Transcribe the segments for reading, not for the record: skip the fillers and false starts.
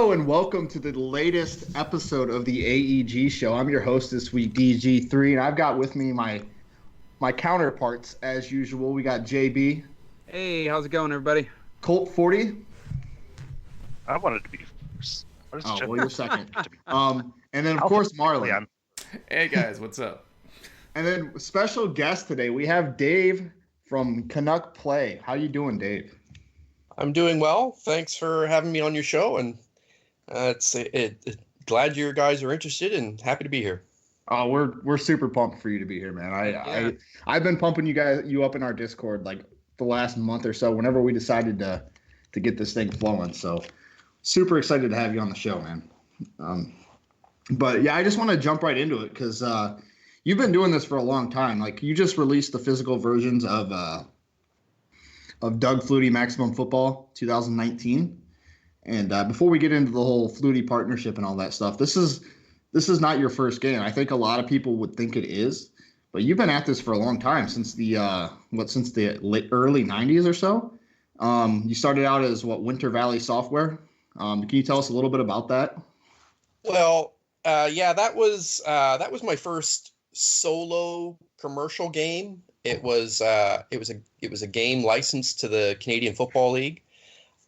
Hello and welcome to the latest episode of the AEG show. I'm your host this week, DG3, and I've got with me my counterparts as usual. We got JB, Hey, how's it going, everybody? Colt 40. I wanted to be first. Oh, well, you're second. And then of course Marlon. Hey guys, what's up? And then special guest today, we have Dave from Canuck Play. How you doing, Dave? I'm doing well. Thanks for having me on your show, and glad you guys are interested and happy to be here. Oh, we're super pumped for you to be here, man. I've been pumping you up in our Discord like the last month or so. Whenever we decided to get this thing flowing, so super excited to have you on the show, man. But yeah, I just want to jump right into it because you've been doing this for a long time. Like you just released the physical versions of Doug Flutie Maximum Football 2019. And before we get into the whole Flutie partnership and all that stuff, this is not your first game. I think a lot of people would think it is, but you've been at this for a long time, since the early 90s or so. You started out as Winter Valley Software. Can you tell us a little bit about that? Well, that was my first solo commercial game. It was a game licensed to the Canadian Football League.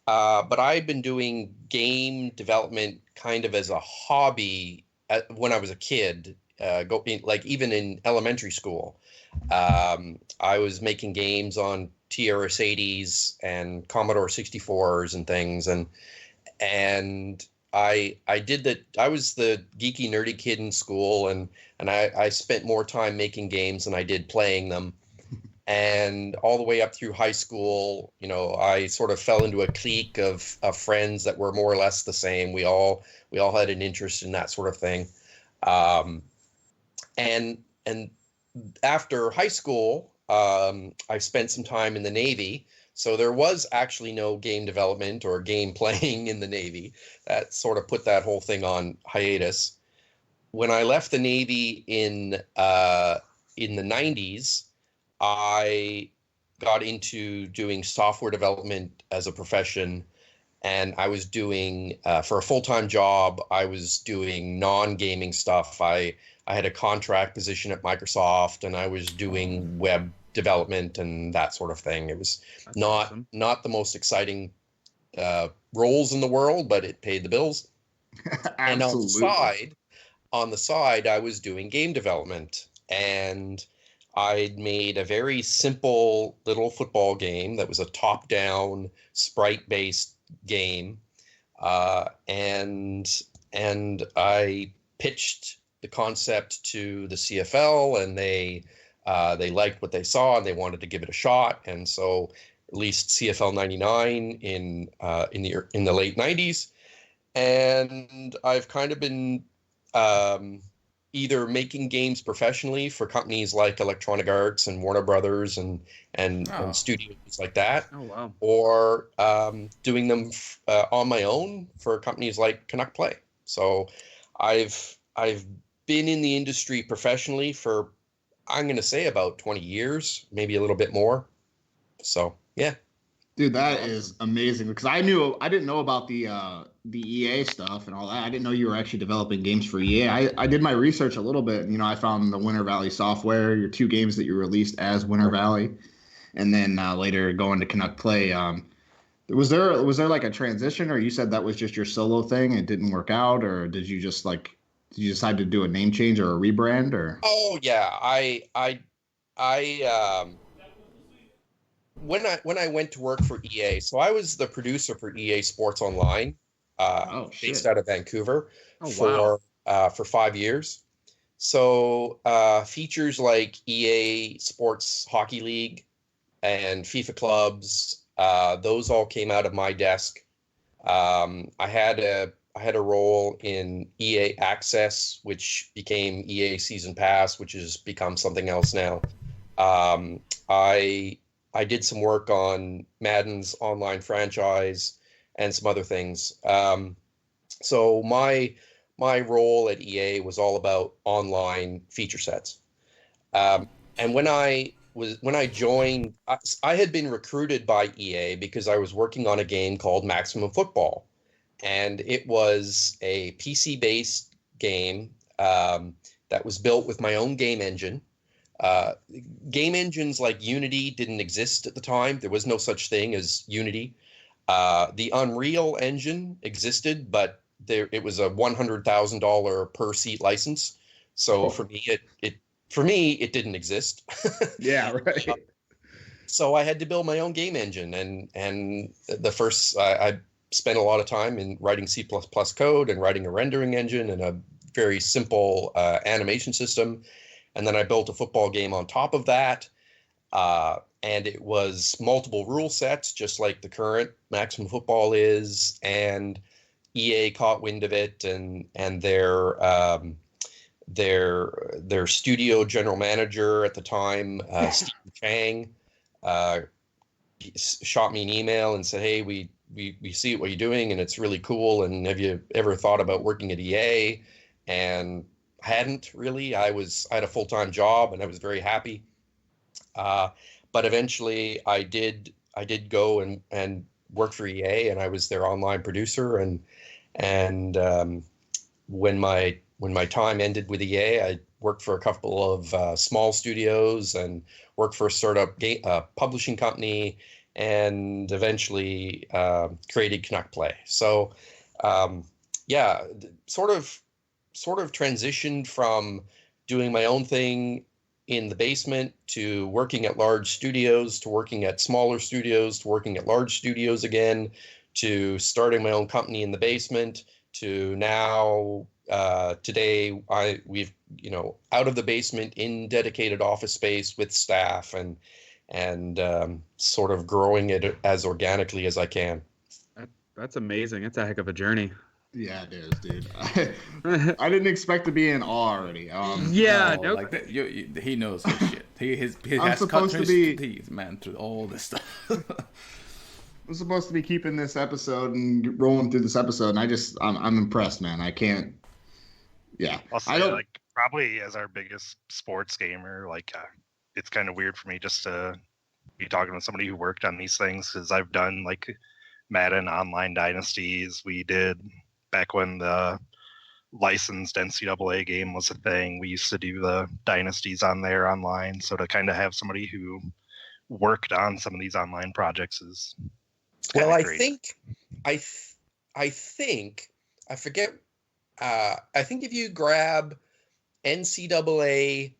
But I've been doing game development kind of as a hobby when I was a kid, even in elementary school. I was making games on TRS-80s and Commodore 64s and things, and I did that. I was the geeky, nerdy kid in school, and I spent more time making games than I did playing them. And all the way up through high school, I sort of fell into a clique of friends that were more or less the same. We all had an interest in that sort of thing. And after high school, I spent some time in the Navy. So there was actually no game development or game playing in the Navy. That sort of put that whole thing on hiatus. When I left the Navy in the 90s, I got into doing software development as a profession, and I was doing, for a full-time job, I was doing non-gaming stuff. I had a contract position at Microsoft, and I was doing web development and that sort of thing. It was not the most exciting roles in the world, but it paid the bills. And on the side, I was doing game development, and I'd made a very simple little football game that was a top-down, sprite-based game, and I pitched the concept to the CFL, and they liked what they saw, and they wanted to give it a shot, and so released CFL 99 in the late 90s, and I've kind of been either making games professionally for companies like Electronic Arts and Warner Brothers and studios like that. Oh, wow. Or doing them on my own for companies like Canuck Play. So I've been in the industry professionally for, I'm going to say, about 20 years, maybe a little bit more. So, yeah. Dude, that is amazing, because I didn't know about the EA stuff and all that. I didn't know you were actually developing games for EA. I did my research a little bit. I found the Winter Valley Software, your two games that you released as Winter Valley, and then later going to Canuck Play. Was there like a transition, or you said that was just your solo thing and it didn't work out, or did you decide to do a name change or a rebrand, or? Oh yeah, When I went to work for EA, so I was the producer for EA Sports Online, based out of Vancouver, for 5 years. So features like EA Sports Hockey League and FIFA clubs, those all came out of my desk. I had a role in EA Access, which became EA Season Pass, which has become something else now. I did some work on Madden's online franchise and some other things. So my role at EA was all about online feature sets. And when I joined, I had been recruited by EA because I was working on a game called Maximum Football. and it was a PC-based game that was built with my own game engine. Game engines like Unity didn't exist at the time. There was no such thing as Unity. The Unreal Engine existed, but it was a $100,000 per seat license. So for me, it didn't exist. Yeah, right. So I had to build my own game engine, and the first I spent a lot of time in writing C++ code and writing a rendering engine and a very simple animation system, and then I built a football game on top of that. And it was multiple rule sets, just like the current Maximum Football is, and EA caught wind of it, and their studio general manager at the time, Steve Chang, shot me an email and said, "Hey, we see what you're doing, and it's really cool. And have you ever thought about working at EA?" And I hadn't really. I had a full-time job, and I was very happy. But eventually, I did go and work for EA, and I was their online producer. And when my time ended with EA, I worked for a couple of small studios and worked for a startup publishing company, and eventually created Canuck Play. So, yeah, sort of transitioned from doing my own thing in the basement to working at large studios, to working at smaller studios, to working at large studios again, to starting my own company in the basement, to now today we've out of the basement in dedicated office space with staff, and sort of growing it as organically as I can. That's amazing. It's a heck of a journey. Yeah, it is, dude. I didn't expect to be in awe already. Yeah, Oh, no. like that, he knows his shit. He I'm has supposed cut to his be- teeth, man, through all this stuff. I'm supposed to be keeping this episode and rolling through this episode, and I'm impressed, man. I can't. Yeah, I'll say, I don't. like, probably as our biggest sports gamer, like, it's kind of weird for me just to be talking to somebody who worked on these things, because I've done, like, Madden Online Dynasties. We did back when the licensed NCAA game was a thing. We used to do the dynasties on there online. So to kind of have somebody who worked on some of these online projects is Well, I great. think I forget. I think if you grab NCAA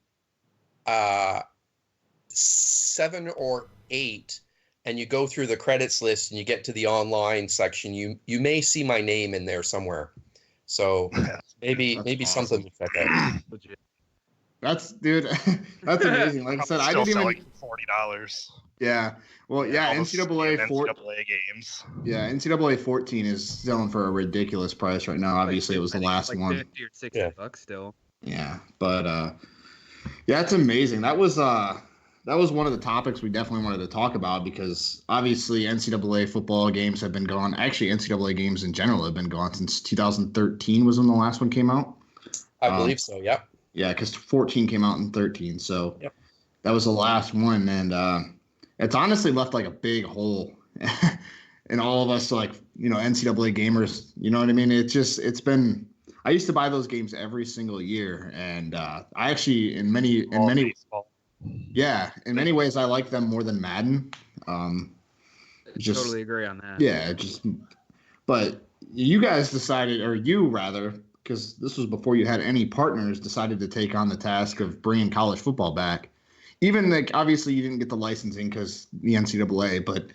7 or 8 and you go through the credits list and you get to the online section, you may see my name in there somewhere. So maybe That's something to check out. Legit. That's dude. That's amazing. Like I said, I Still didn't selling even. for $40. Yeah. Well, yeah. All those NCAA NCAA games. Yeah, NCAA 14 is selling for a ridiculous price right now. Obviously, it was the last like one. 50 or 60 Yeah. bucks still. Yeah, but yeah, it's amazing. That was one of the topics we definitely wanted to talk about, because obviously NCAA football games have been gone. Actually, NCAA games in general have been gone since 2013 was when the last one came out. I believe so. Yeah. Yeah, because 14 came out in 13, so Yep. that was the last one, and it's honestly left like a big hole in all of us, like NCAA gamers. You know what I mean? It's been. I used to buy those games every single year, and I actually in many Baseball. yeah, in many ways I like them more than Madden. Just Totally agree on that. yeah, but you guys decided, or you rather, because this was before you had any partners, decided to take on the task of bringing college football back. Even like obviously you didn't get the licensing because the NCAA, but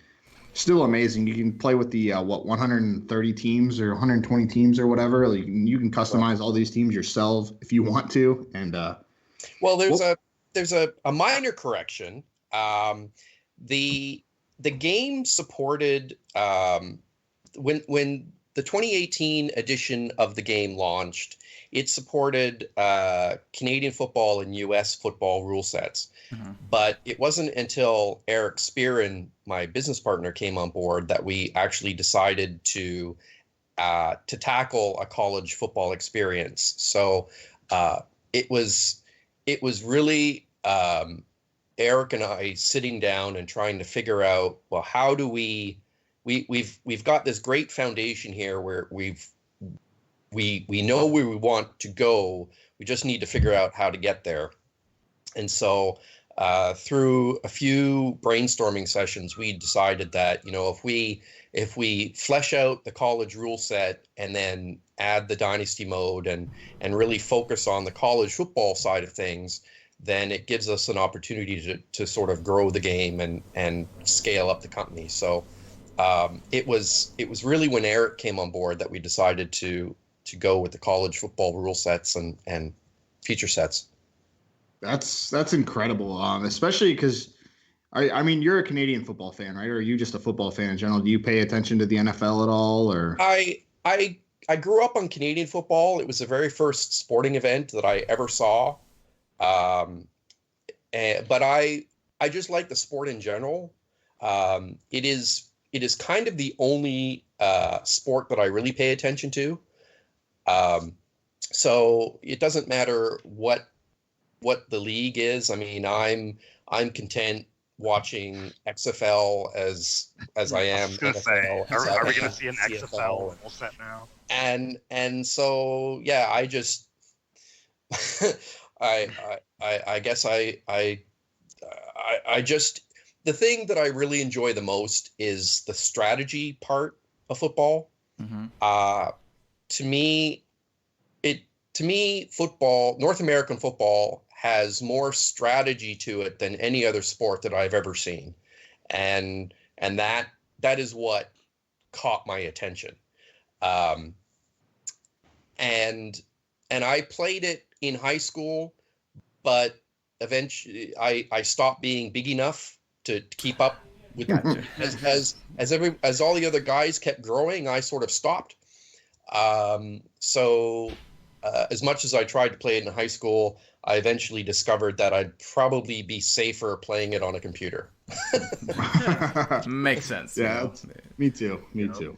still amazing. You can play with the 130 teams or 120 teams or whatever. Like, you can customize all these teams yourself if you want to. And Well, there's a minor correction. The game supported when the 2018 edition of the game launched, it supported Canadian football and US football rule sets. Mm-hmm. But it wasn't until Eric Spearin, my business partner, came on board that we actually decided to tackle a college football experience. So it was really Eric and I sitting down and trying to figure out, well, how do we we've got this great foundation here where we know where we want to go. We just need to figure out how to get there. And so through a few brainstorming sessions, we decided that, you know, if we flesh out the college rule set and then add the dynasty mode and really focus on the college football side of things, then it gives us an opportunity to sort of grow the game and scale up the company. So it was really when Eric came on board that we decided to go with the college football rule sets and feature sets. That's incredible, especially because I mean, you're a Canadian football fan, right? Or are you just a football fan in general? Do you pay attention to the NFL at all, or? I grew up on Canadian football. It was the very first sporting event that I ever saw. But I just like the sport in general. It is kind of the only sport that I really pay attention to. So it doesn't matter what the league is. I mean, I'm content watching XFL as I am. I was going to say, are we going to see an XFL rule set now? And so yeah, I just I guess I just, the thing that I really enjoy the most is the strategy part of football. Mm-hmm. To me, football, North American football, has more strategy to it than any other sport that I've ever seen, and that is what caught my attention. And I played it in high school, but eventually I stopped being big enough to keep up with as all the other guys kept growing, I sort of stopped. So as much as I tried to play it in high school, I eventually discovered that I'd probably be safer playing it on a computer. Makes sense. Yeah, you know? me too. Me Yep. too.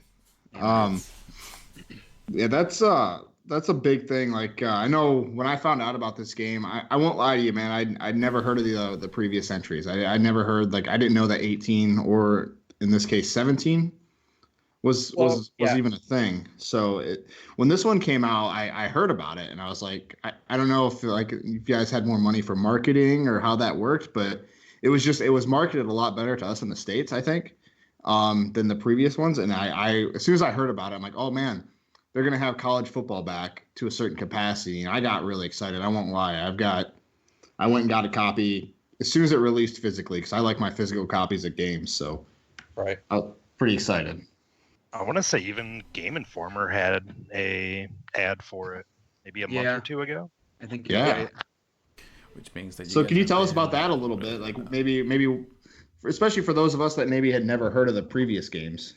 Yeah, that's a big thing. Like I know when I found out about this game, I won't lie to you, man. I'd never heard of the previous entries. I never heard, like, I didn't know that 18, or in this case 17 was even a thing. So when this one came out, I heard about it and I was like, I don't know if you guys had more money for marketing or how that worked, but it was marketed a lot better to us in the States, I think, than the previous ones. And I as soon as I heard about it, I'm like, oh man, they're gonna have college football back to a certain capacity, and I got really excited. I won't lie. I went and got a copy as soon as it released physically because I like my physical copies of games. So Right. I was pretty excited. I want to say even Game Informer had a ad for it maybe a month or two ago. I think Yeah. you're right. Which means that. So can you tell us about that a little bit? Like maybe, especially for those of us that maybe had never heard of the previous games.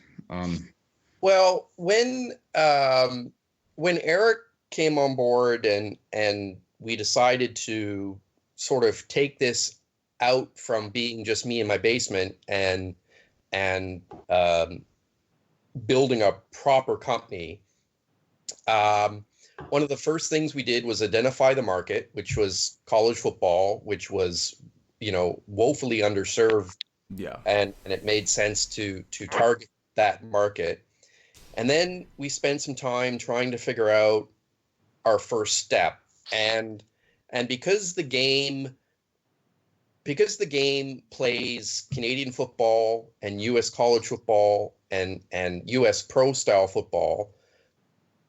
Well, when Eric came on board and we decided to sort of take this out from being just me in my basement and building a proper company, one of the first things we did was identify the market, which was college football, which was, woefully underserved. Yeah. And it made sense to target that market. And then we spent some time trying to figure out our first step. And because the game plays Canadian football and US college football and US pro style football,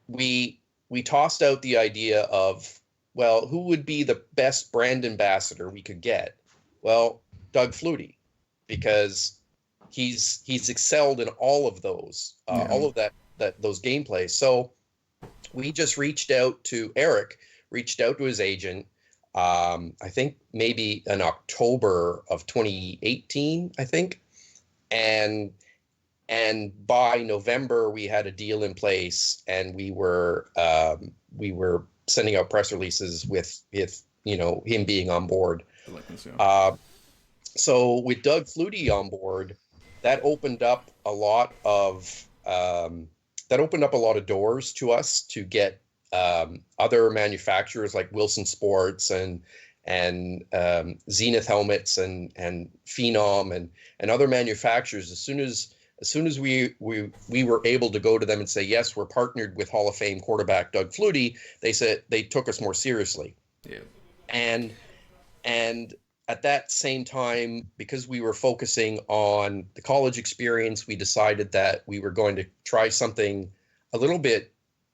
we tossed out the idea of, well, who would be the best brand ambassador we could get? Well, Doug Flutie, because he's excelled in all of those, all of those gameplays. So we just reached out to his agent. I think maybe in October of 2018, I think, and by November we had a deal in place, and we were sending out press releases with him being on board. So with Doug Flutie on board, that opened up a lot of doors to us to get other manufacturers like Wilson Sports and Zenith helmets and Phenom and other manufacturers. As soon as As soon as we were able to go to them and say, yes, we're partnered with Hall of Fame quarterback Doug Flutie, they said they took us more seriously. Yeah. And at that same time, because we were focusing on the college experience, we decided that we were going to try something a little bit.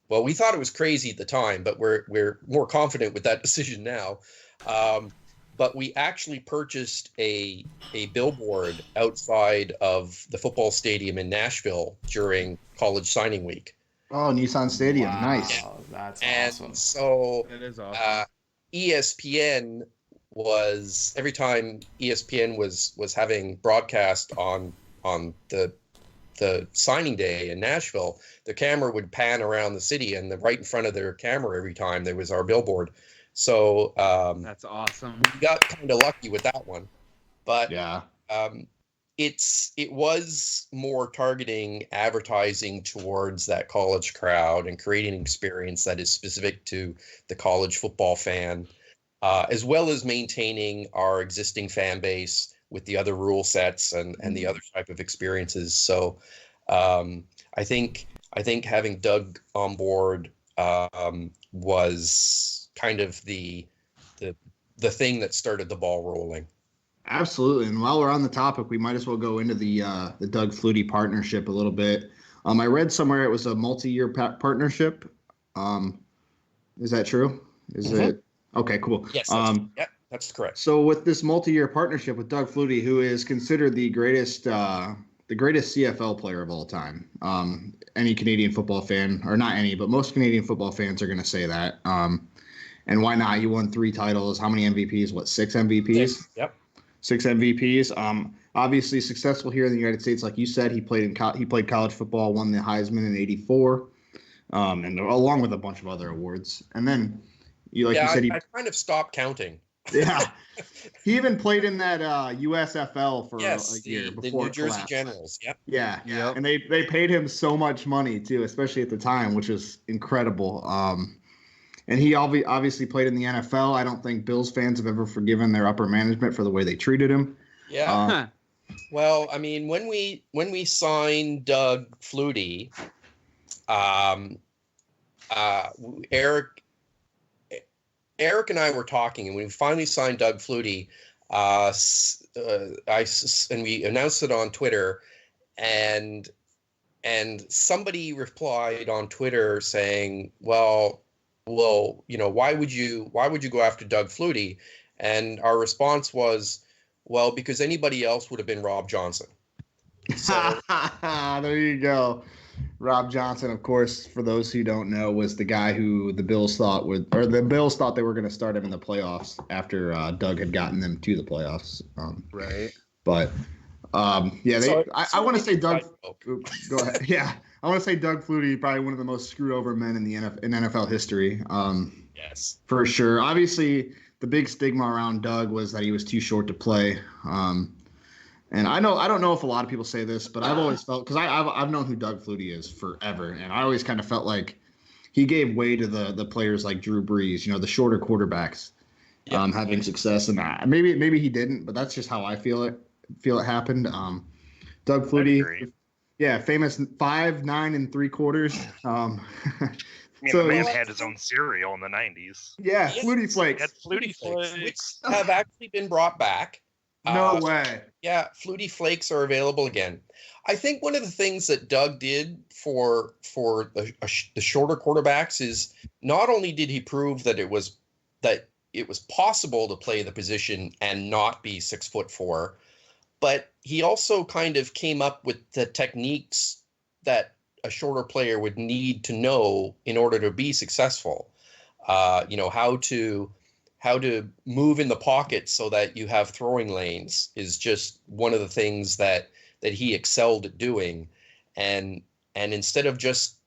Well, we thought it was crazy at the time, but we're more confident with that decision now. But we actually purchased a billboard outside of the football stadium in Nashville during college signing week. Oh, Nissan Stadium, Wow, nice. That's And awesome. so That is awesome. ESPN was, every time ESPN was having broadcast on the signing day in Nashville, the camera would pan around the city, and right in front of their camera every time there was our billboard. So That's awesome. we got kind of lucky with that one, but Yeah. it was more targeting advertising towards that college crowd and creating an experience that is specific to the college football fan, as well as maintaining our existing fan base with the other rule sets and the other type of experiences. So I think having Doug on board was kind of the thing that started the ball rolling. Absolutely. And while we're on the topic, we might as well go into the Doug Flutie partnership a little bit. I read somewhere it was a multi-year partnership. Is that true? Is it? Okay, cool. Yes, that's correct. So with this multi-year partnership with Doug Flutie, who is considered the greatest CFL player of all time, any Canadian football fan, or not any, but most Canadian football fans are going to say that. And why not? He won 3 titles. How many MVPs? What, 6 MVPs? Yep. 6 MVPs. Obviously successful here in the United States, like you said. He played college football, won the Heisman in '84, and along with a bunch of other awards. And then, you said, I kind of stopped counting. Yeah, he even played in that USFL for a year before the New Jersey collapsed. Generals. Yep. Yeah, and they paid him so much money too, especially at the time, which was incredible. And he obviously played in the NFL. I don't think Bills fans have ever forgiven their upper management for the way they treated him. Yeah. Well, I mean, when we signed Doug Flutie, Eric and I were talking, and when we finally signed Doug Flutie, and we announced it on Twitter, and somebody replied on Twitter saying, well, why would you go after Doug Flutie? And our response was, well, because anybody else would have been Rob Johnson. So, there you go. Rob Johnson, of course, for those who don't know, was the guy who the Bills thought they were going to start him in the playoffs after Doug had gotten them to the playoffs. Right. But I want to say Doug. Go ahead. Yeah, I want to say Doug Flutie, probably one of the most screwed over men in NFL history. yes, for sure. Obviously, the big stigma around Doug was that he was too short to play. And I don't know if a lot of people say this, but I've always felt, because I've known who Doug Flutie is forever, and I always kind of felt like he gave way to the players like Drew Brees, the shorter quarterbacks, having success in that. Maybe he didn't, but that's just how I feel it happened. Doug Flutie, famous 5'9" and 3/4. The man had his own cereal in the 90s. Yeah, Flutie Flakes. He had Flutie Flakes. Which have actually been brought back. No way. Yeah, Flutie Flakes are available again. I think one of the things that Doug did for the shorter quarterbacks is not only did he prove that it was possible to play the position and not be 6'4", but he also kind of came up with the techniques that a shorter player would need to know in order to be successful. How to move in the pocket so that you have throwing lanes is just one of the things that he excelled at doing. And instead of just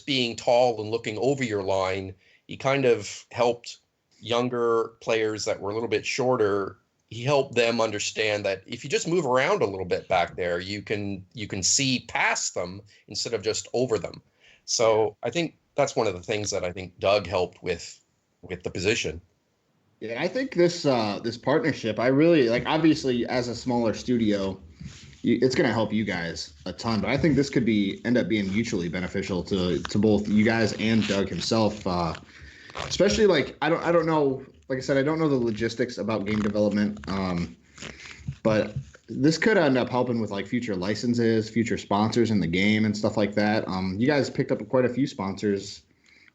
being tall and looking over your line, he kind of helped younger players that were a little bit shorter. He helped them understand that if you just move around a little bit back there, you can see past them instead of just over them. So I think that's one of the things that I think Doug helped with the position. Yeah, I think this partnership, I really like. Obviously, as a smaller studio, it's going to help you guys a ton. But I think this could end up being mutually beneficial to both you guys and Doug himself. Especially like I don't know. Like I said, I don't know the logistics about game development. But this could end up helping with like future licenses, future sponsors in the game, and stuff like that. You guys picked up quite a few sponsors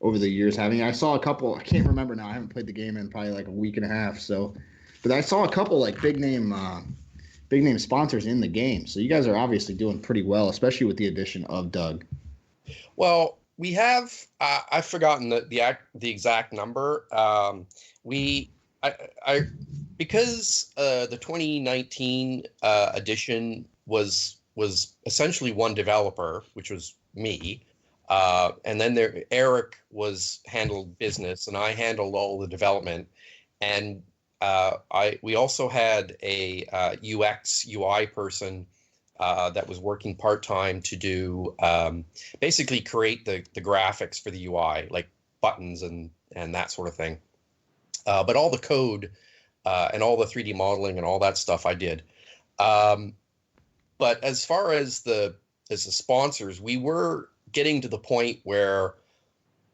over the years. I saw a couple. I can't remember now. I haven't played the game in probably like a week and a half. So, but I saw a couple like big name sponsors in the game. So you guys are obviously doing pretty well, especially with the addition of Doug. Well, we have. I've forgotten the exact number. Because the 2019 edition was essentially one developer, which was me, and then Eric handled business, and I handled all the development, and we also had a UX UI person that was working part-time to do basically create the graphics for the UI, like buttons and that sort of thing. But all the code and all the 3D modeling and all that stuff I did. But as far as the sponsors, we were getting to the point where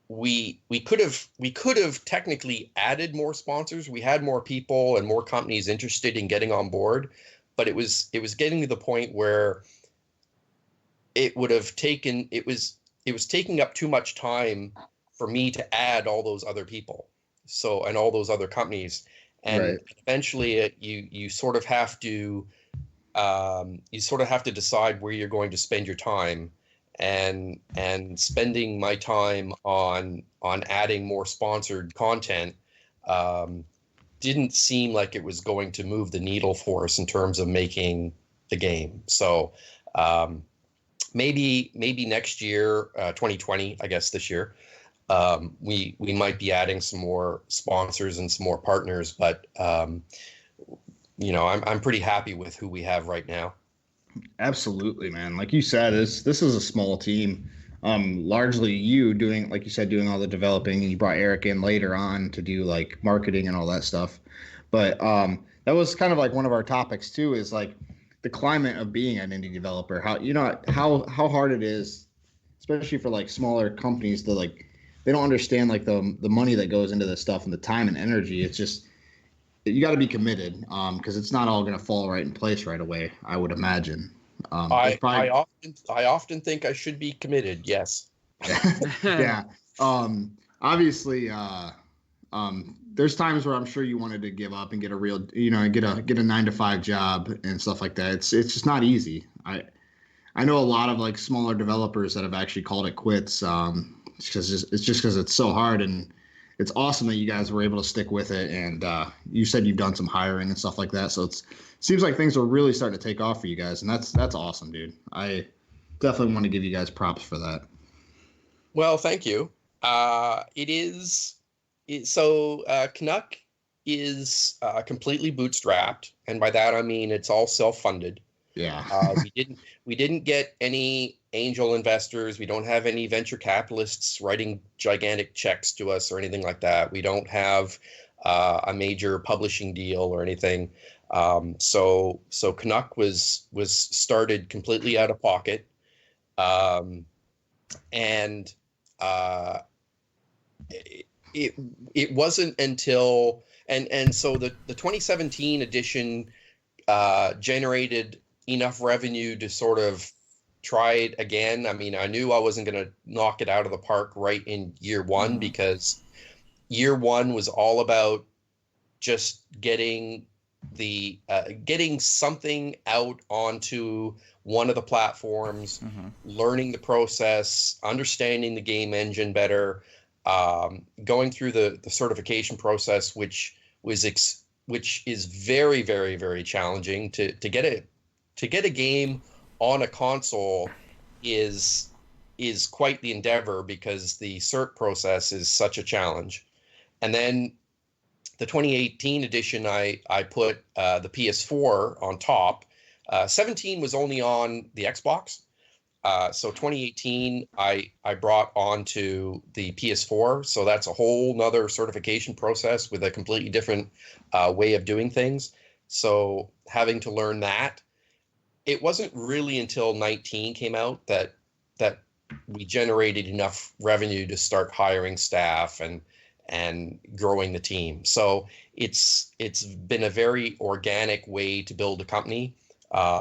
we could have technically added more sponsors. We had more people and more companies interested in getting on board, but it was getting to the point where it was taking up too much time for me to add all those other people. So, and all those other companies, and Right. eventually you sort of have to decide where you're going to spend your time, and spending my time on adding more sponsored content didn't seem like it was going to move the needle for us in terms of making the game. So maybe next year, 2020, I guess this year, we might be adding some more sponsors and some more partners, but I'm pretty happy with who we have right now. Absolutely, man. Like you said, this is a small team. Largely you doing, like you said, doing all the developing, and you brought Eric in later on to do like marketing and all that stuff. But that was kind of like one of our topics too, is like the climate of being an indie developer. How hard it is, especially for like smaller companies, to like they don't understand like the money that goes into this stuff and the time and energy. It's just you got to be committed because it's not all going to fall right in place right away, I would imagine. I often think I should be committed. Yes. Yeah. Obviously, there's times where I'm sure you wanted to give up and get a real, get a 9-to-5 job and stuff like that. It's just not easy. I know a lot of like smaller developers that have actually called it quits. Because it's so hard, and it's awesome that you guys were able to stick with it. And you said you've done some hiring and stuff like that, so it seems like things are really starting to take off for you guys, and that's awesome, dude. I definitely want to give you guys props for that. Well, thank you. Canuck is completely bootstrapped, and by that I mean it's all self-funded. Yeah. We didn't get any angel investors. We don't have any venture capitalists writing gigantic checks to us or anything like that. We don't have a major publishing deal or anything. So Canuck was started completely out of pocket, and it wasn't until so the 2017 edition generated enough revenue to sort of try it again. I mean, I knew I wasn't going to knock it out of the park right in year one, because year one was all about just getting something out onto one of the platforms, learning the process, understanding the game engine better, going through the certification process, which is very, very, very challenging to get it. To get a game on a console is quite the endeavor, because the cert process is such a challenge. And then the 2018 edition, I put the PS4 on top. 17 was only on the Xbox. So 2018, I brought onto the PS4. So that's a whole nother certification process with a completely different way of doing things. So having to learn that. it wasn't really until 19 came out that we generated enough revenue to start hiring staff and growing the team. So it's been a very organic way to build a company.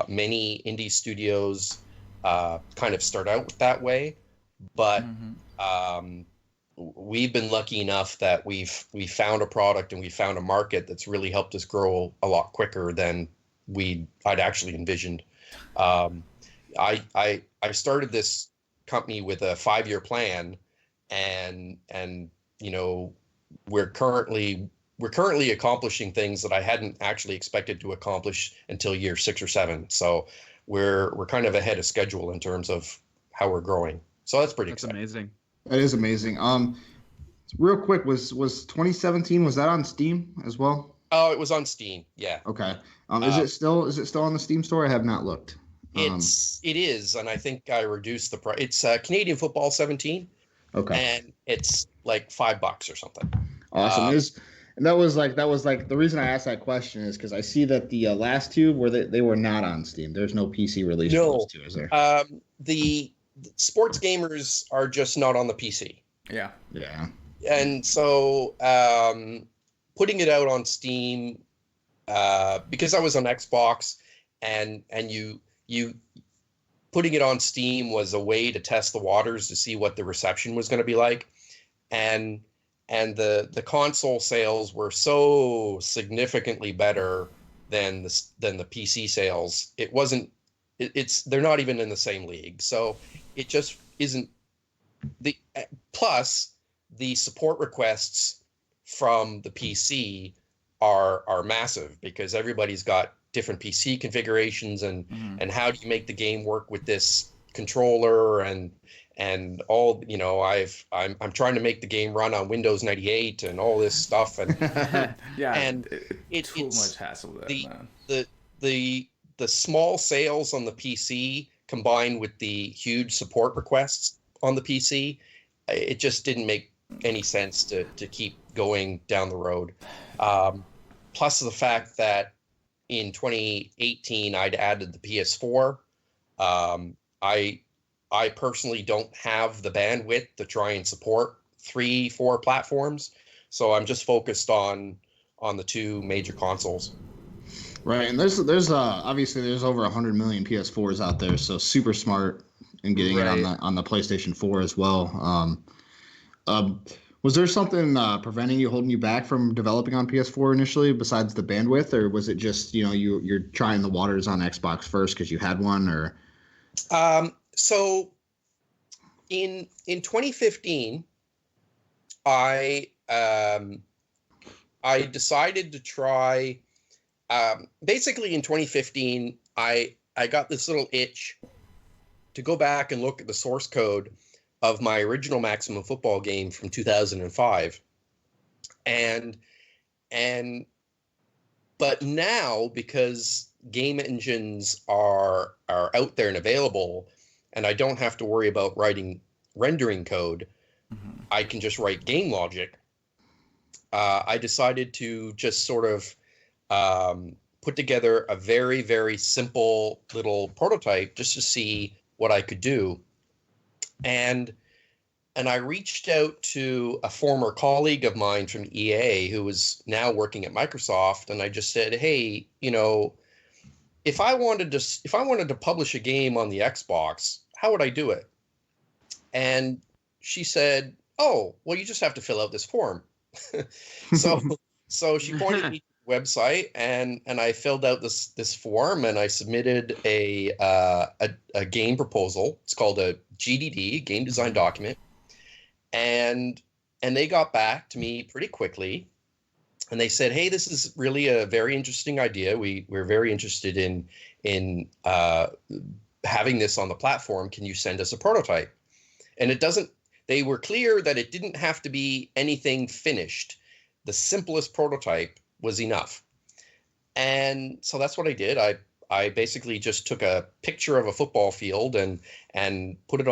Many indie studios kind of start out that way, but we've been lucky enough that we found a product and we found a market that's really helped us grow a lot quicker than I'd actually envisioned. I started this company with a 5-year plan, and you know, we're currently accomplishing things that I hadn't actually expected to accomplish until year 6 or 7. So we're kind of ahead of schedule in terms of how we're growing. So that's pretty exciting. Amazing. That is amazing. Real quick, was 2017, was that on Steam as well? Oh, it was on Steam. Yeah. Okay. Is it still on the Steam store? I have not looked. It is, and I think I reduced the price. It's Canadian Football 17. Okay. And it's like $5 or something. Awesome. And that was like the reason I asked that question is because I see that the last two they were not on Steam. There's no PC release for those two, is there? The sports gamers are just not on the PC. Yeah. Yeah. And so putting it out on Steam, because I was on Xbox, and you putting it on Steam was a way to test the waters to see what the reception was going to be like, and the console sales were so significantly better than the PC sales. It wasn't. They're not even in the same league, so it just isn't. Plus the support requests from the PC are massive because everybody's got different PC configurations and how do you make the game work with this controller and all, you know, I'm trying to make the game run on Windows 98 and all this stuff, and yeah, and it's too much hassle there, man. The small sales on the PC combined with the huge support requests on the PC, it just didn't make any sense to keep going down the road. Plus the fact that in 2018 I'd added the PS4. I personally don't have the bandwidth to try and support 3-4 platforms, so I'm just focused on the 2 major consoles. Right, and there's obviously there's over 100 million PS4s out there, so super smart in getting it on the PlayStation 4 as well. Was there something preventing you, holding you back from developing on PS4 initially, besides the bandwidth, or was it just, you know, you're trying the waters on Xbox first because you had one, or? So in 2015, I decided to try. Basically, in 2015, I got this little itch to go back and look at the source code of my original Maximum Football game from 2005, but now, because game engines are out there and available, and I don't have to worry about writing rendering code, I can just write game logic. I decided to just sort of put together a very, very simple little prototype just to see what I could do. And I reached out to a former colleague of mine from EA who was now working at Microsoft, and I just said, hey, you know, if I wanted to publish a game on the Xbox, how would I do it? And she said, oh, well, you just have to fill out this form. So she pointed me to the website, and I filled out this form, and I submitted a game proposal. It's called a GDD, game design document, and they got back to me pretty quickly, and they said, hey, this is really a very interesting idea. We're very interested in having this on the platform. Can you send us a prototype? And they were clear that it didn't have to be anything finished. The simplest prototype was enough. And so that's what I did. I basically just took a picture of a football field and put it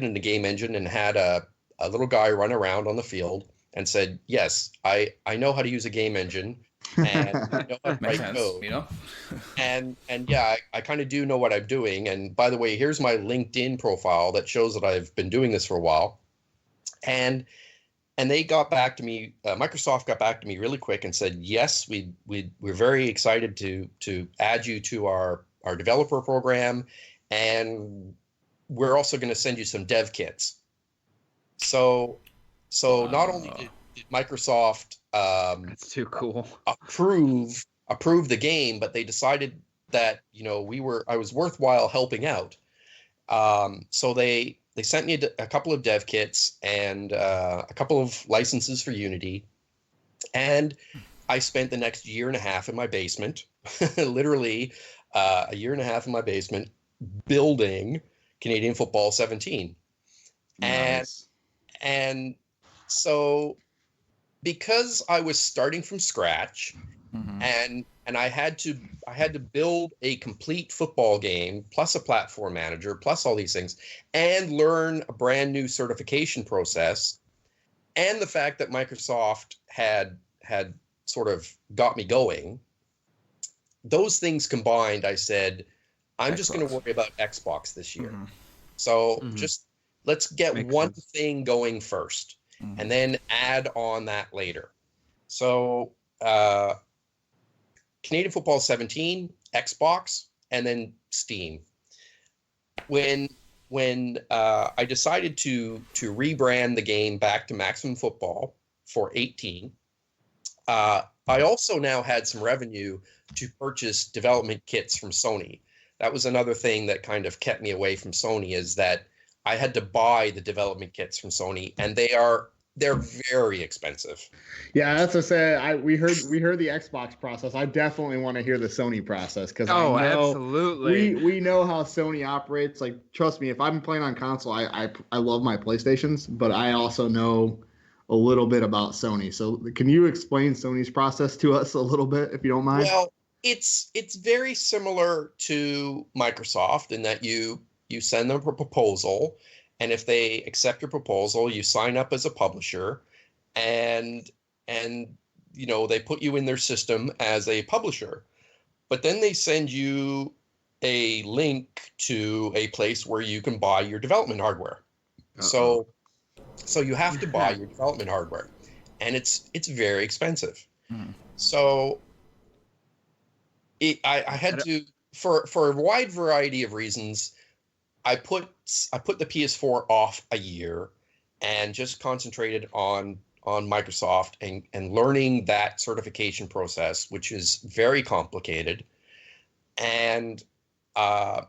in the game engine, and had a little guy run around on the field and said, yes, I know how to use a game engine and I know how to Makes write sense, code. you know? And yeah, I kind of do know what I'm doing. And by the way, here's my LinkedIn profile that shows that I've been doing this for a while. And they got back to me. Microsoft got back to me really quick and said, yes, we're very excited to add you to our developer program, and we're also going to send you some dev kits. So not only did Microsoft That's too cool. approve the game, but they decided that I was worthwhile helping out. So they sent me a couple of dev kits and a couple of licenses for Unity, and I spent the next year and a half in my basement, literally a year and a half in my basement, building Canadian Football 17. Nice. And so because I was starting from scratch, and I had to build a complete football game plus a platform manager plus all these things and learn a brand new certification process, and the fact that Microsoft had sort of got me going, those things combined, I said, I'm just going to worry about Xbox this year. So just let's get one thing going first, and then add on that later. So Canadian Football 17, Xbox, and then Steam. When I decided to rebrand the game back to Maximum Football for 18, I also now had some revenue to purchase development kits from Sony. That was another thing that kind of kept me away from Sony, is that I had to buy the development kits from Sony, and they're very expensive. Yeah, that's what I said. We heard the Xbox process. I definitely want to hear the Sony process, because I know absolutely. we know how Sony operates. Like, trust me, if I'm playing on console, I love my PlayStations, but I also know a little bit about Sony. So can you explain Sony's process to us a little bit, if you don't mind? Well, it's very similar to Microsoft in that you send them a proposal, and if they accept your proposal, you sign up as a publisher, and they put you in their system as a publisher. But then they send you a link to a place where you can buy your development hardware. So you have to buy your development hardware, and it's very expensive. So I had to, for a wide variety of reasons, I put the PS4 off a year and just concentrated on Microsoft and learning that certification process, which is very complicated. And I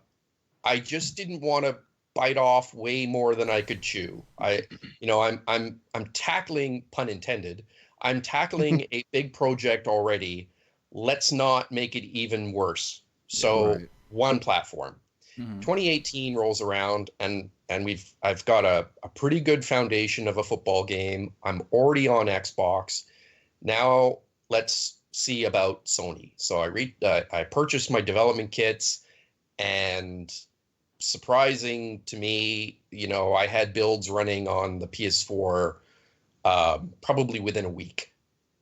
just didn't want to bite off way more than I could chew. I'm tackling, pun intended, I'm tackling a big project already. Let's not make it even worse. So one platform. 2018 rolls around, and I've got a pretty good foundation of a football game. I'm already on Xbox. Now let's see about Sony. So I purchased my development kits, and surprising to me, I had builds running on the PS4 probably within a week.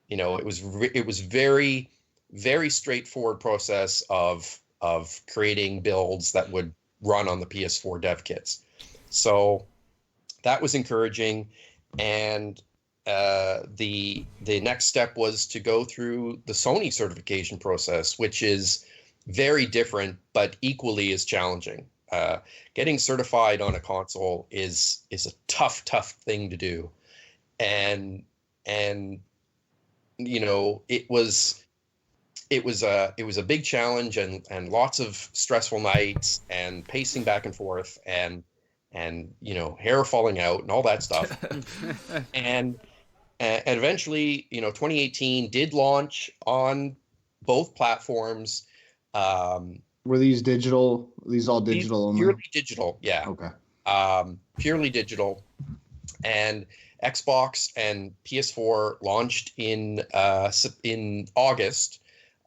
It was very, very straightforward process of creating builds that would run on the PS4 dev kits. So that was encouraging. And the next step was to go through the Sony certification process, which is very different, but equally as challenging. Getting certified on a console is a tough thing to do. And it was a big challenge, and lots of stressful nights and pacing back and forth and hair falling out and all that stuff. and eventually 2018 did launch on both platforms. Were these digital? These all digital only? Purely digital, yeah. Okay. Purely digital. And Xbox and PS4 launched in August.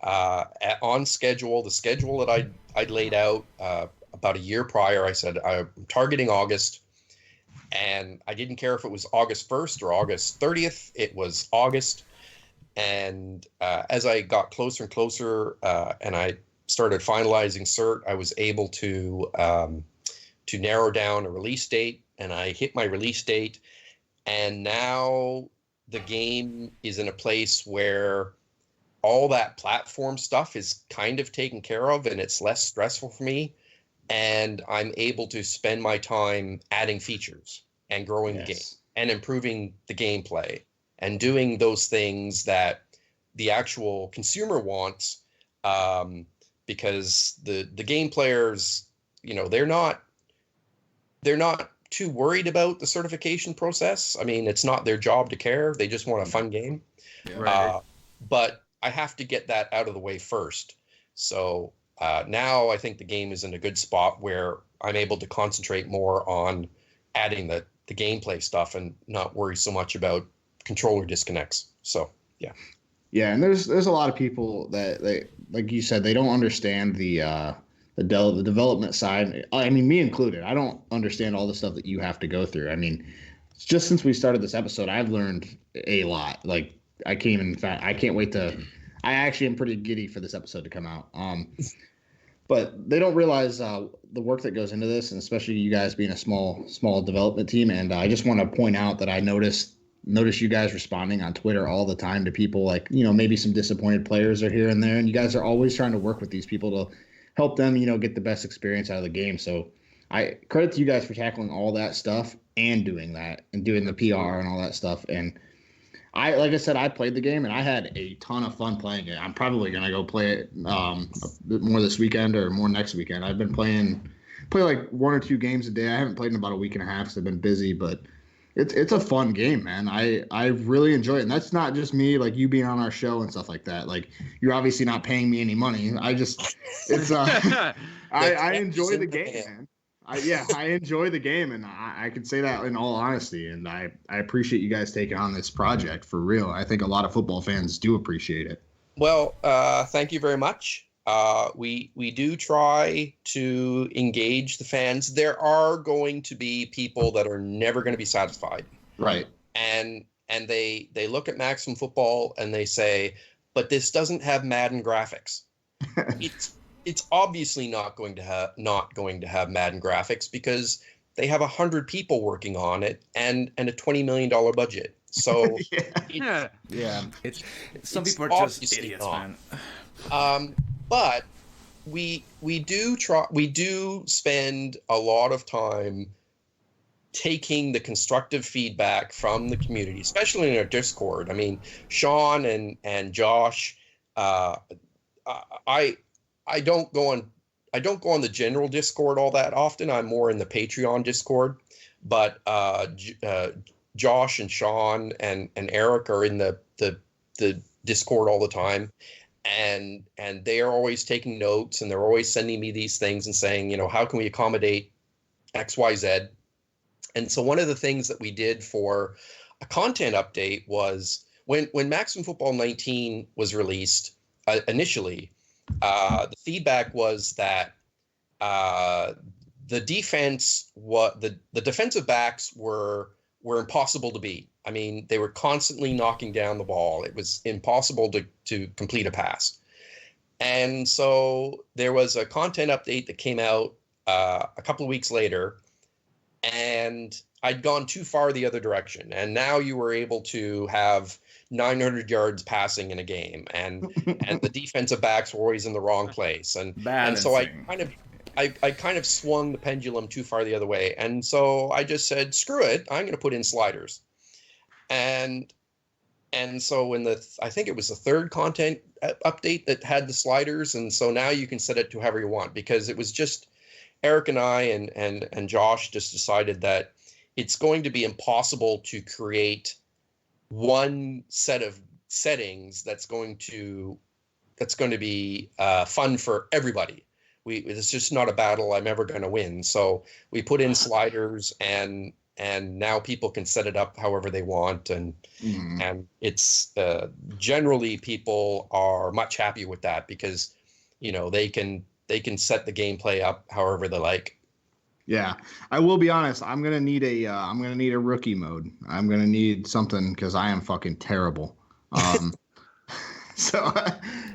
On schedule, the schedule that I'd laid out about a year prior. I said I'm targeting August, and I didn't care if it was August 1st or August 30th. It was August, And as I got closer and closer, and I started finalizing cert, I was able to narrow down a release date, and I hit my release date. And now the game is in a place where all that platform stuff is kind of taken care of, and it's less stressful for me. And I'm able to spend my time adding features and growing the game and improving the gameplay and doing those things that the actual consumer wants, because the game players, they're not too worried about the certification process. I mean, it's not their job to care. They just want a fun game. Right. But I have to get that out of the way first. So now I think the game is in a good spot where I'm able to concentrate more on adding the gameplay stuff and not worry so much about controller disconnects. So, yeah. Yeah, and there's a lot of people that they, like you said, they don't understand the development side. I mean, me included. I don't understand all the stuff that you have to go through. I mean, just since we started this episode, I've learned a lot. Like, I can't wait to. I actually am pretty giddy for this episode to come out. But they don't realize the work that goes into this, and especially you guys being a small development team. And I just want to point out that I notice you guys responding on Twitter all the time to people, like, maybe some disappointed players are here and there, and you guys are always trying to work with these people to help them, get the best experience out of the game. So I credit to you guys for tackling all that stuff and doing that and doing the PR and all that stuff. And like I said, I played the game and I had a ton of fun playing it. I'm probably going to go play it a bit more this weekend or more next weekend. I've been play like 1 or 2 games a day. I haven't played in about a week and a half because I've been busy, but it's a fun game, man. I really enjoy it. And that's not just me, like you being on our show and stuff like that. Like, you're obviously not paying me any money. I enjoy the game, man. I enjoy the game, and I can say that in all honesty. And I appreciate you guys taking on this project for real. I think a lot of football fans do appreciate it. Well, thank you very much. We do try to engage the fans. There are going to be people that are never going to be satisfied. Right. And they look at Maximum Football and they say, but this doesn't have Madden graphics. It's obviously not going to have Madden graphics because they have 100 people working on it and a $20 million budget. So yeah. It's some people are just idiots, man. But we do spend a lot of time taking the constructive feedback from the community, especially in our Discord. I mean, Sean and Josh, I don't go on the general Discord all that often. I'm more in the Patreon Discord, but Josh and Sean and Eric are in the Discord all the time. And they are always taking notes, and they're always sending me these things and saying, how can we accommodate X, Y, Z? And so one of the things that we did for a content update was when Maximum Football 19 was released initially, the feedback was that the defensive backs were impossible to beat. I mean, they were constantly knocking down the ball. It was impossible to complete a pass. And so there was a content update that came out a couple of weeks later, and I'd gone too far the other direction. And now you were able to have 900 yards passing in a game, and the defensive backs were always in the wrong place. And so I kind of swung the pendulum too far the other way. And so I just said, screw it, I'm going to put in sliders. And so I think it was the third content update that had the sliders. And so now you can set it to however you want, because it was just Eric and I and Josh just decided that it's going to be impossible to create one set of settings that's going to be fun for everybody. It's just not a battle I'm ever going to win. So we put in sliders, and now people can set it up however they want, and it's generally people are much happier with that because they can set the gameplay up however they like. Yeah, I will be honest. I'm gonna need a rookie mode. I'm gonna need something because I am fucking terrible. So,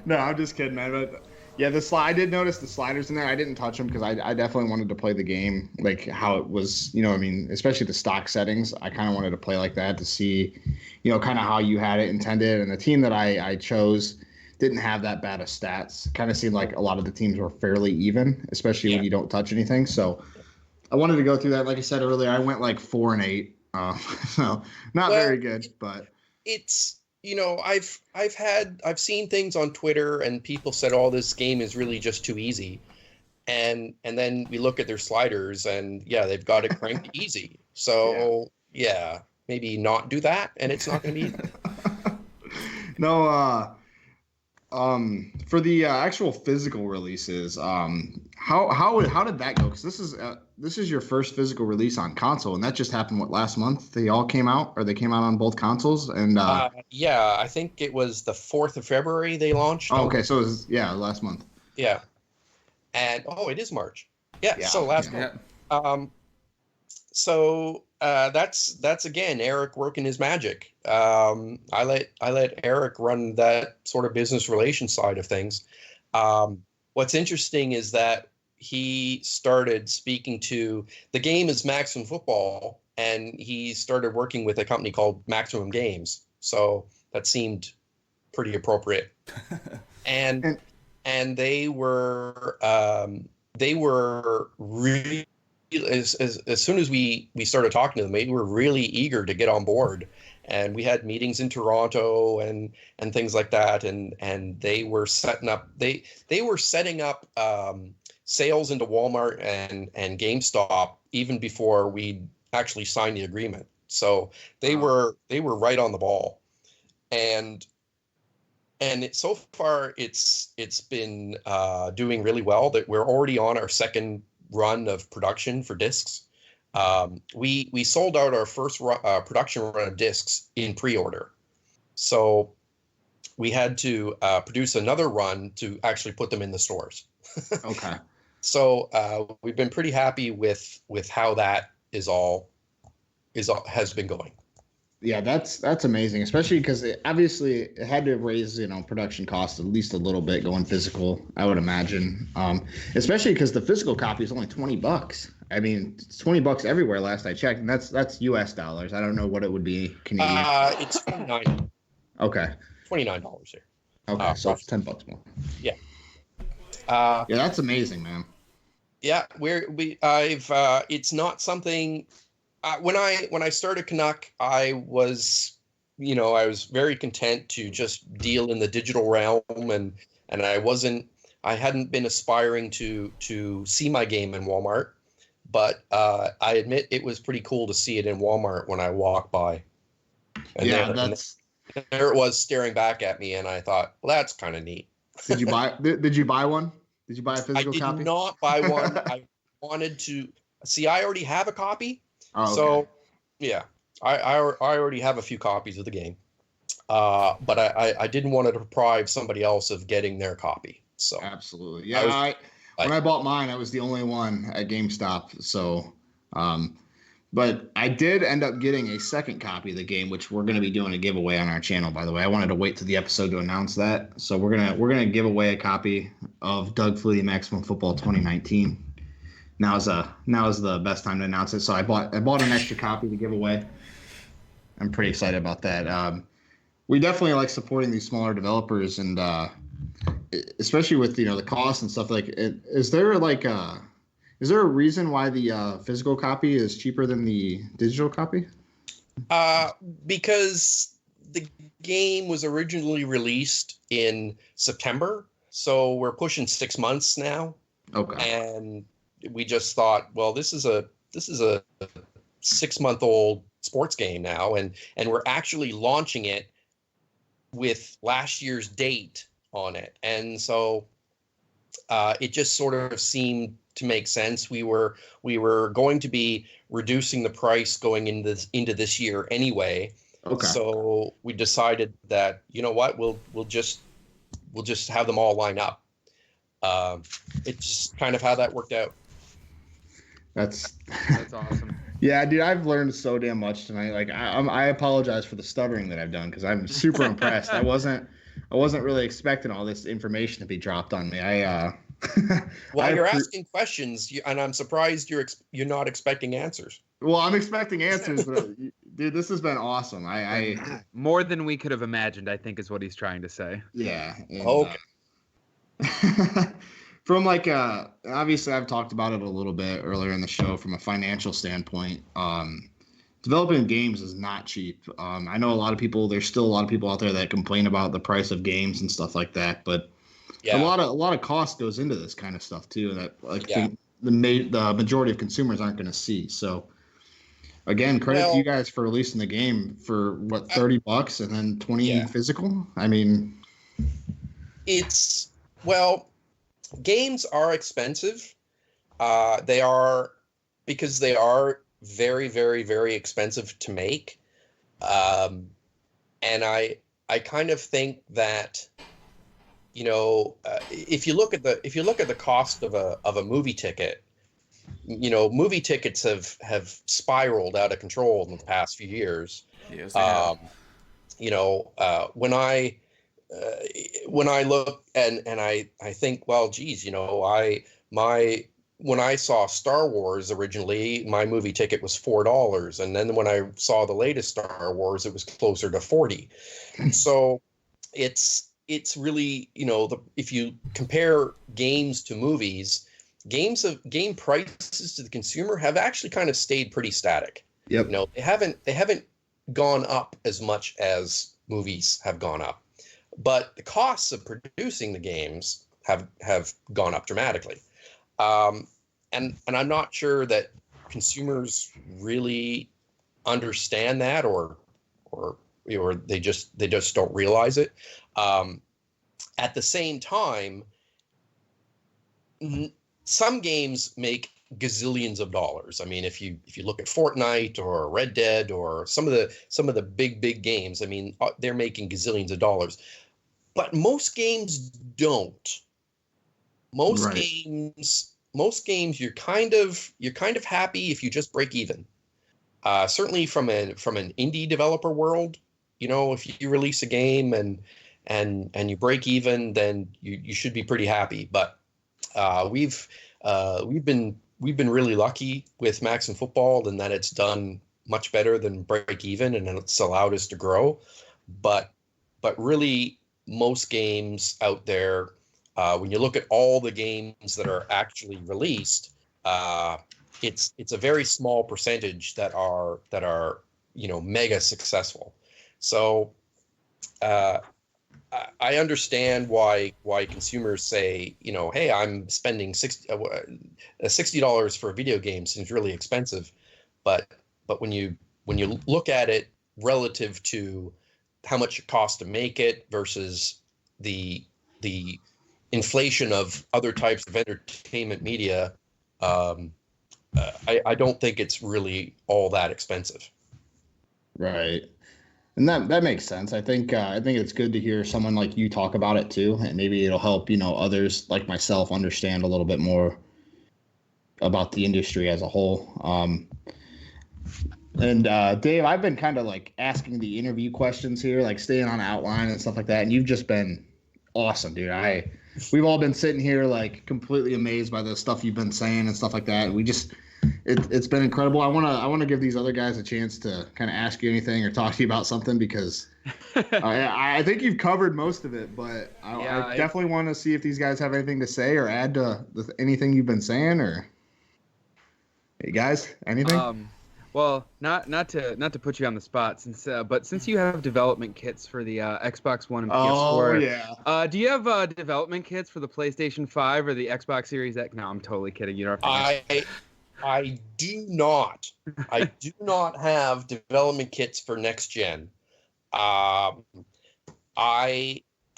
no, I'm just kidding, man. But yeah, I did notice the sliders in there. I didn't touch them because I definitely wanted to play the game like how it was. You know, I mean, especially the stock settings. I kind of wanted to play like that to see, kind of how you had it intended. And the team that I chose didn't have that bad of stats. Kind of seemed like a lot of the teams were fairly even, especially when you don't touch anything. So I wanted to go through that. Like I said earlier, I went like 4-8. So not very good, but it's, I've seen things on Twitter and people said, "Oh, this game is really just too easy," and then we look at their sliders and they've got it cranked easy. So maybe not do that, and it's not going to be easy. No, for the actual physical releases, how did that go? Because this is your first physical release on console, and that just happened last month. They all came out, or they came out on both consoles, and I think it was the 4th of February they launched. Oh, okay, so it was last month. Yeah, and it is March. So last month. So that's again Eric working his magic. I let Eric run that sort of business relations side of things. What's interesting is that he started speaking to the game is Maximum Football, and he started working with a company called Maximum Games. So that seemed pretty appropriate. And they were really, as soon as we started talking to them, they were really eager to get on board. And we had meetings in Toronto and things like that. And they were setting up sales into Walmart and GameStop even before we actually signed the agreement. So they were right on the ball. And so far it's been doing really well. That we're already on our second run of production for discs. We sold out our first production run of discs in pre-order, so we had to produce another run to actually put them in the stores. Okay. So we've been pretty happy with how that has been going. Yeah, that's amazing, especially because it had to raise production costs at least a little bit going physical, I would imagine. Especially because the physical copy is only $20. I mean, it's $20 everywhere last I checked, and that's US dollars. I don't know what it would be Canadian. It's $29. Okay. $29 here. Okay, so it's $10 more. Yeah. Yeah, that's amazing, man. Yeah, it's not something. When I started Canuck, I was very content to just deal in the digital realm, and I hadn't been aspiring to see my game in Walmart, but I admit it was pretty cool to see it in Walmart when I walked by. And there it was staring back at me, and I thought, well, that's kind of neat. Did you buy one? Did you buy a physical copy? I did not buy one. I wanted to see. I already have a copy. Oh, okay. So, yeah, I already have a few copies of the game, but I didn't want to deprive somebody else of getting their copy. So absolutely, yeah. When I bought mine, I was the only one at GameStop. So, but I did end up getting a second copy of the game, which we're going to be doing a giveaway on our channel. By the way, I wanted to wait to the episode to announce that. So we're gonna give away a copy of Doug Flutie Maximum Football 2019. Now is the best time to announce it. So I bought an extra copy to give away. I'm pretty excited about that. We definitely like supporting these smaller developers, and especially with the cost and stuff. Like, is there a reason why the physical copy is cheaper than the digital copy? Because the game was originally released in September, so we're pushing 6 months now. Okay. And we just thought, well, this is a 6-month-old sports game now, and we're actually launching it with last year's date on it, and so it just sort of seemed to make sense. We were going to be reducing the price going into this year anyway. Okay. So we decided that what we'll just have them all line up. It's just kind of how that worked out. That's awesome. Yeah, dude, I've learned so damn much tonight. Like, I apologize for the stuttering that I've done because I'm super impressed. I I wasn't really expecting all this information to be dropped on me. Well, you're asking questions, and I'm surprised you're not expecting answers. Well, I'm expecting answers, but dude, this has been awesome. More than we could have imagined, I think, is what he's trying to say. Yeah. And, okay. From like obviously I've talked about it a little bit earlier in the show from a financial standpoint. Developing games is not cheap. I know there's still a lot of people out there that complain about the price of games and stuff like that, but a lot of cost goes into this kind of stuff too, that the majority of consumers aren't going to see. So again, credit to you guys for releasing the game for what, $30 and then 20 physical. I mean, games are expensive. They are, because they are very, very, very expensive to make. And I kind of think that, if you look at the cost of a movie ticket, movie tickets have spiraled out of control in the past few years. Yes, when I look and I think, well, geez, when I saw Star Wars originally, my movie ticket was $4, and then when I saw the latest Star Wars, it was closer to $40. So it's really, if you compare games to movies, game prices to the consumer have actually kind of stayed pretty static. Yep. They haven't gone up as much as movies have gone up, but the costs of producing the games have gone up dramatically. And I'm not sure that consumers really understand that, or they just don't realize it. At the same time, some games make gazillions of dollars. I mean, if you look at Fortnite or Red Dead or some of the big games, I mean, they're making gazillions of dollars. But most games don't. Most games you're kind of happy if you just break even. Certainly from an indie developer world, if you release a game and you break even, then you should be pretty happy. But we've been really lucky with Maximum Football in that it's done much better than break even, and it's allowed us to grow. But really, most games out there, when you look at all the games that are actually released, it's a very small percentage that are mega successful. So I understand why consumers say, hey, I'm spending $60 for a video game seems really expensive, but when you look at it relative to how much it costs to make it versus the inflation of other types of entertainment media, I don't think it's really all that expensive. Right. And that makes sense. I think it's good to hear someone like you talk about it too, and maybe it'll help, others like myself understand a little bit more about the industry as a whole. And Dave, I've been kind of like asking the interview questions here, like staying on outline and stuff like that, and you've just been awesome, dude. We've all been sitting here like completely amazed by the stuff you've been saying and stuff like that. It's been incredible. I want to give these other guys a chance to kind of ask you anything or talk to you about something, because I think you've covered most of it, but I definitely want to see if these guys have anything to say or add to anything you've been saying. Or hey guys, anything? Well, not to put you on the spot, but since you have development kits for the Xbox One and PS4, do you have development kits for the PlayStation 5 or the Xbox Series X? No, I'm totally kidding. You don't have to. I do not. I do not have development kits for next gen. And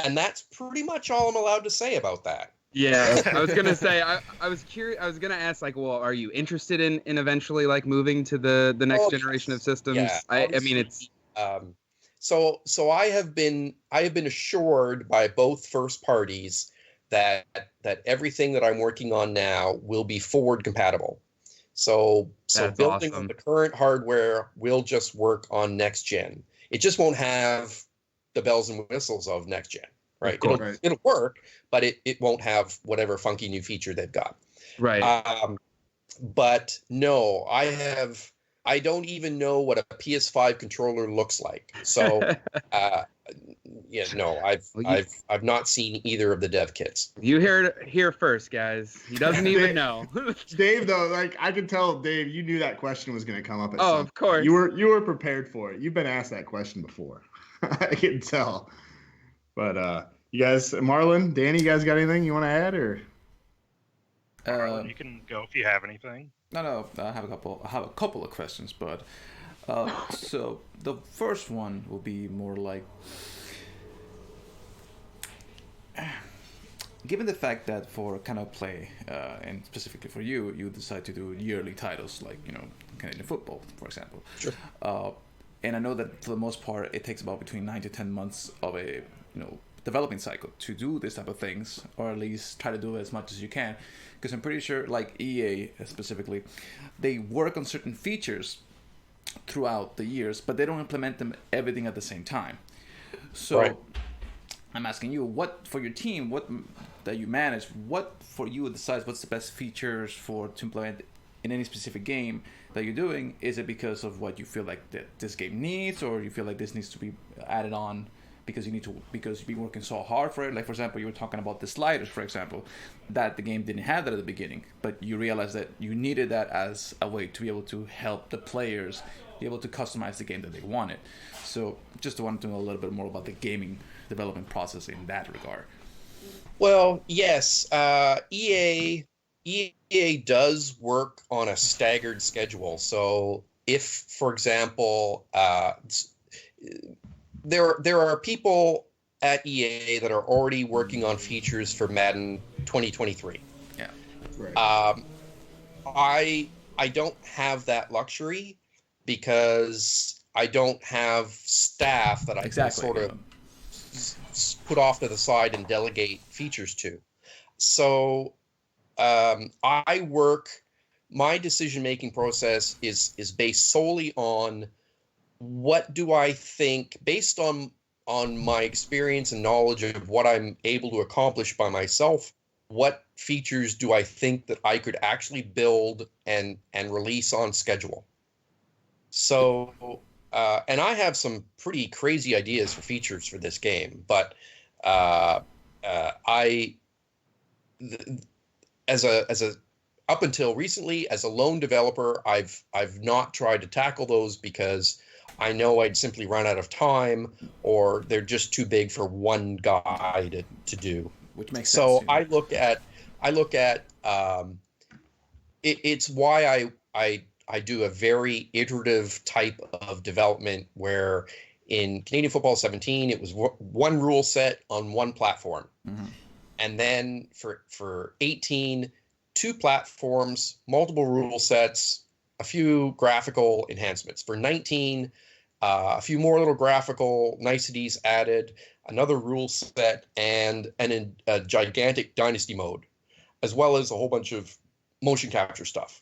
that's pretty much all I'm allowed to say about that. Yeah, I was gonna say. I was curious. I was gonna ask, like, well, are you interested in eventually like moving to the next generation of systems? Yeah, I mean, it's. So I have been assured by both first parties that everything that I'm working on now will be forward compatible. So That's building awesome. on the current hardware will just work on next gen. It just won't have the bells and whistles of next gen. right? Course. It'll work, but it won't have whatever funky new feature they've got. Right. But no, I don't even know what a PS5 controller looks like. So, yeah, no, I've not seen either of the dev kits. You heard it here first, guys. He doesn't even know. Dave, though, like I could tell, Dave, you knew that question was going to come up. Of course. You were prepared for it. You've been asked that question before. I can tell. But you guys, Marlon, Danny, you guys got anything you want to add, or? Marlon, you can go if you have anything. No, I have a couple of questions, but so the first one will be more like, given the fact that for Canuck play, and specifically for you decide to do yearly titles like Canadian football, for example. Sure. And I know that for the most part it takes about between 9 to 10 months of a developing cycle to do this type of things, or at least try to do it as much as you can, because I'm pretty sure, like EA specifically, they work on certain features throughout the years, but they don't implement them everything at the same time. So right. I'm asking you, what for your team, what that you manage, what for you decides what's the best features to implement in any specific game that you're doing? Is it because of what you feel like that this game needs, or you feel like this needs to be added on because you've been working so hard for it? Like, for example, you were talking about the sliders, for example, that the game didn't have that at the beginning, but you realized that you needed that as a way to be able to help the players be able to customize the game that they wanted. So just wanted to know a little bit more about the gaming development process in that regard. Well, yes, EA does work on a staggered schedule. So if, for example, there are people at EA that are already working on features for Madden 2023. Yeah, right. I don't have that luxury because I don't have staff that I can sort of put off to the side and delegate features to. So my decision-making process is based solely on what do I think, based on my experience and knowledge of what I'm able to accomplish by myself, what features do I think that I could actually build and release on schedule. So, and I have some pretty crazy ideas for features for this game, but up until recently, as a lone developer, I've not tried to tackle those because I know I'd simply run out of time, or they're just too big for one guy to do. Which makes sense. So I look at it's why I do a very iterative type of development, where in Canadian Football 17 it was one rule set on one platform, and then for 18, 2 platforms, multiple rule sets, a few graphical enhancements. For 19, a few more little graphical niceties added, another rule set, and a gigantic dynasty mode, as well as a whole bunch of motion capture stuff.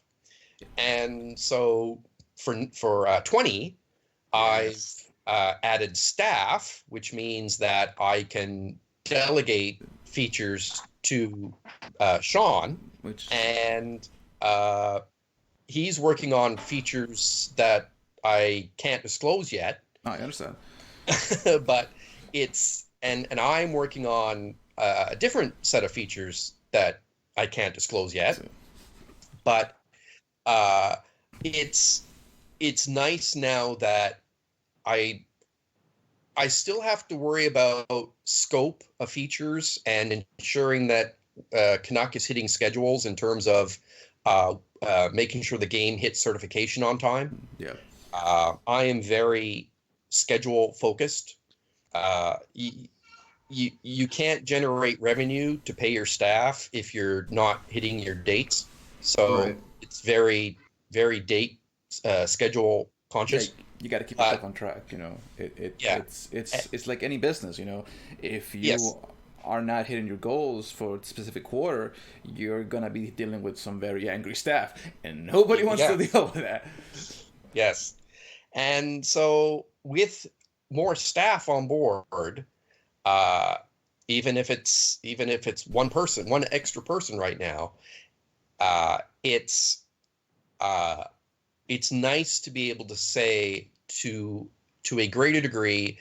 And so for 20, yes, I've added staff, which means that I can delegate features to Sean, and he's working on features that I can't disclose yet. I understand. But and I'm working on a different set of features that I can't disclose yet. But it's nice now that I still have to worry about scope of features and ensuring that Canuck is hitting schedules in terms of making sure the game hits certification on time. Yeah. I am very schedule focused. You can't generate revenue to pay your staff if you're not hitting your dates. So right. It's very, very date schedule conscious. Yeah, you got to keep yourself on track. It's like any business. If you are not hitting your goals for a specific quarter, you're gonna be dealing with some very angry staff, and nobody wants to deal with that. Yes, and so with more staff on board, even if it's one person, one extra person right now, it's nice to be able to say to a greater degree,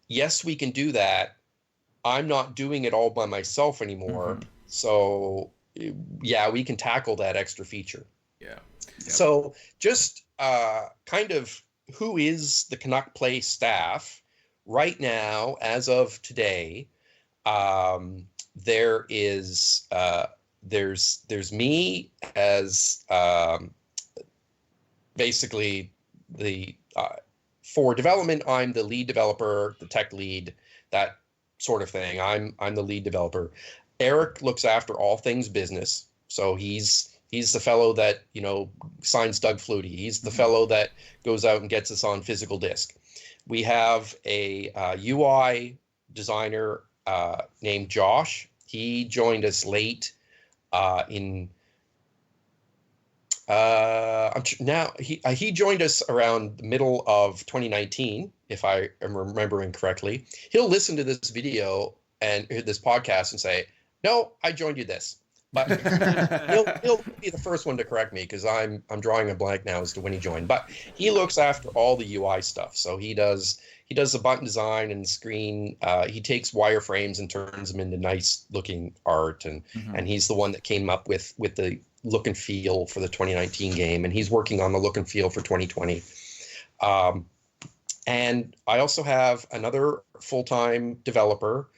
yes, we can do that. I'm not doing it all by myself anymore. Mm-hmm. So yeah, we can tackle that extra feature. Yeah. Yep. So just kind of who is the Canuck Play staff right now, as of today? There is there's me as basically the for development. I'm the lead developer, the tech lead, that sort of thing. I'm the lead developer. Eric looks after all things business, so he's the fellow that, you know, signs Doug Flutie. He's the fellow that goes out and gets us on physical disc. We have a UI designer named Josh. He joined us late he joined us around the middle of 2019, if I am remembering correctly. He'll listen to this video and this podcast and say, "No, I joined you this." But he'll be the first one to correct me, because I'm drawing a blank now as to when he joined. But he looks after all the UI stuff. So he does the button design and screen. He takes wireframes and turns them into nice looking art, and he's the one that came up with the look and feel for the 2019 game, and he's working on the look and feel for 2020. And I also have another full-time developer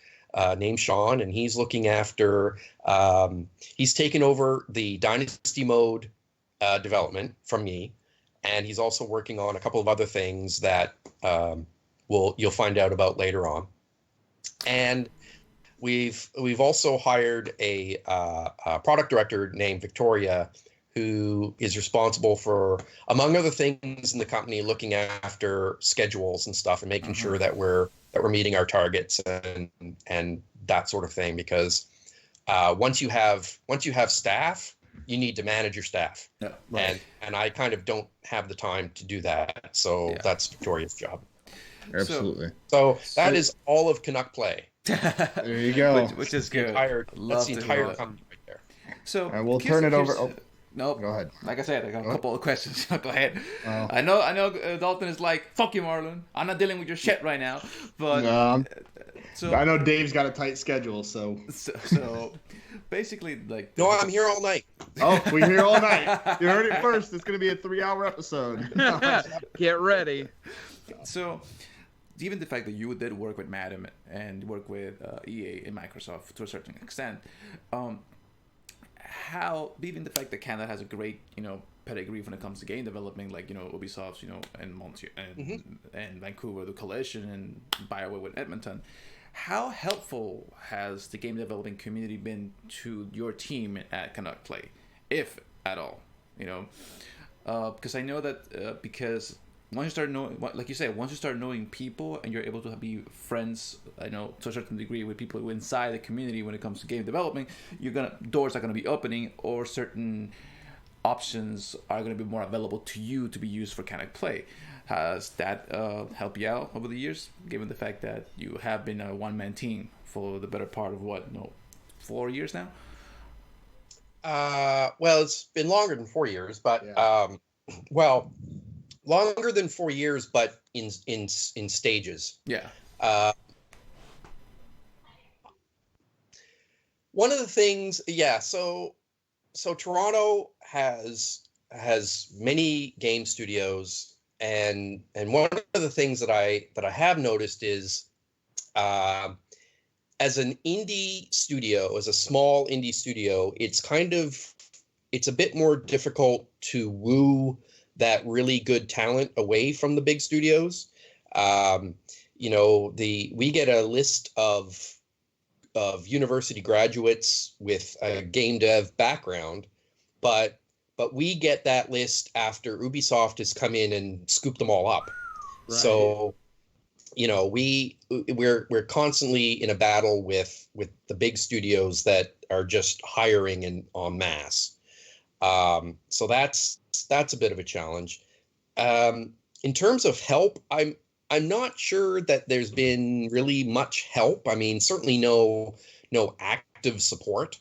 named Sean, and he's looking after, he's taken over the Dynasty mode development from me, and he's also working on a couple of other things that you'll find out about later on. And we've also hired a product director named Victoria, who is responsible for, among other things in the company, looking after schedules and stuff and making sure that we're meeting our targets and that sort of thing. Because once you have staff, you need to manage your staff. Yeah, right. And I kind of don't have the time to do that. So that's Victoria's job. Absolutely. So that is all of Canuck Play. There you go. Which is good. That's the entire company right there. So and we'll turn it over. Oh. No, go ahead. Like I said, I got a couple of questions. Go ahead. Oh. I know. Dalton is like, "Fuck you, Marlon. I'm not dealing with your shit right now." But so I know Dave's got a tight schedule, so basically, like, no, I'm here all night. Oh, we're here all night. You heard it first. It's gonna be a 3-hour episode. Get ready. So, given the fact that you did work with Madden and work with EA and Microsoft to a certain extent, how, even the fact that Canada has a great, pedigree when it comes to game development, like, Ubisoft, and Vancouver, the Coalition, and BioWare with Edmonton, how helpful has the game developing community been to your team at Canuck Play, if at all? Because I know that because once you start knowing, like you said, once you start knowing people and you're able to be friends, to a certain degree with people inside the community when it comes to game development, doors are gonna be opening, or certain options are gonna be more available to you to be used for Canuck Play. Has that helped you out over the years, given the fact that you have been a one-man team for the better part of 4 years now? Well, it's been longer than 4 years, but longer than 4 years, but in stages. Yeah. One of the things, so Toronto has many game studios, and one of the things that I have noticed is, as an indie studio, as a small indie studio, it's a bit more difficult to woo that really good talent away from the big studios. We get a list of university graduates with a game dev background, but we get that list after Ubisoft has come in and scooped them all up. Right. So, we're constantly in a battle with the big studios that are just hiring en masse. So that's a bit of a challenge. In terms of help, I'm not sure that there's been really much help. I mean, certainly no active support.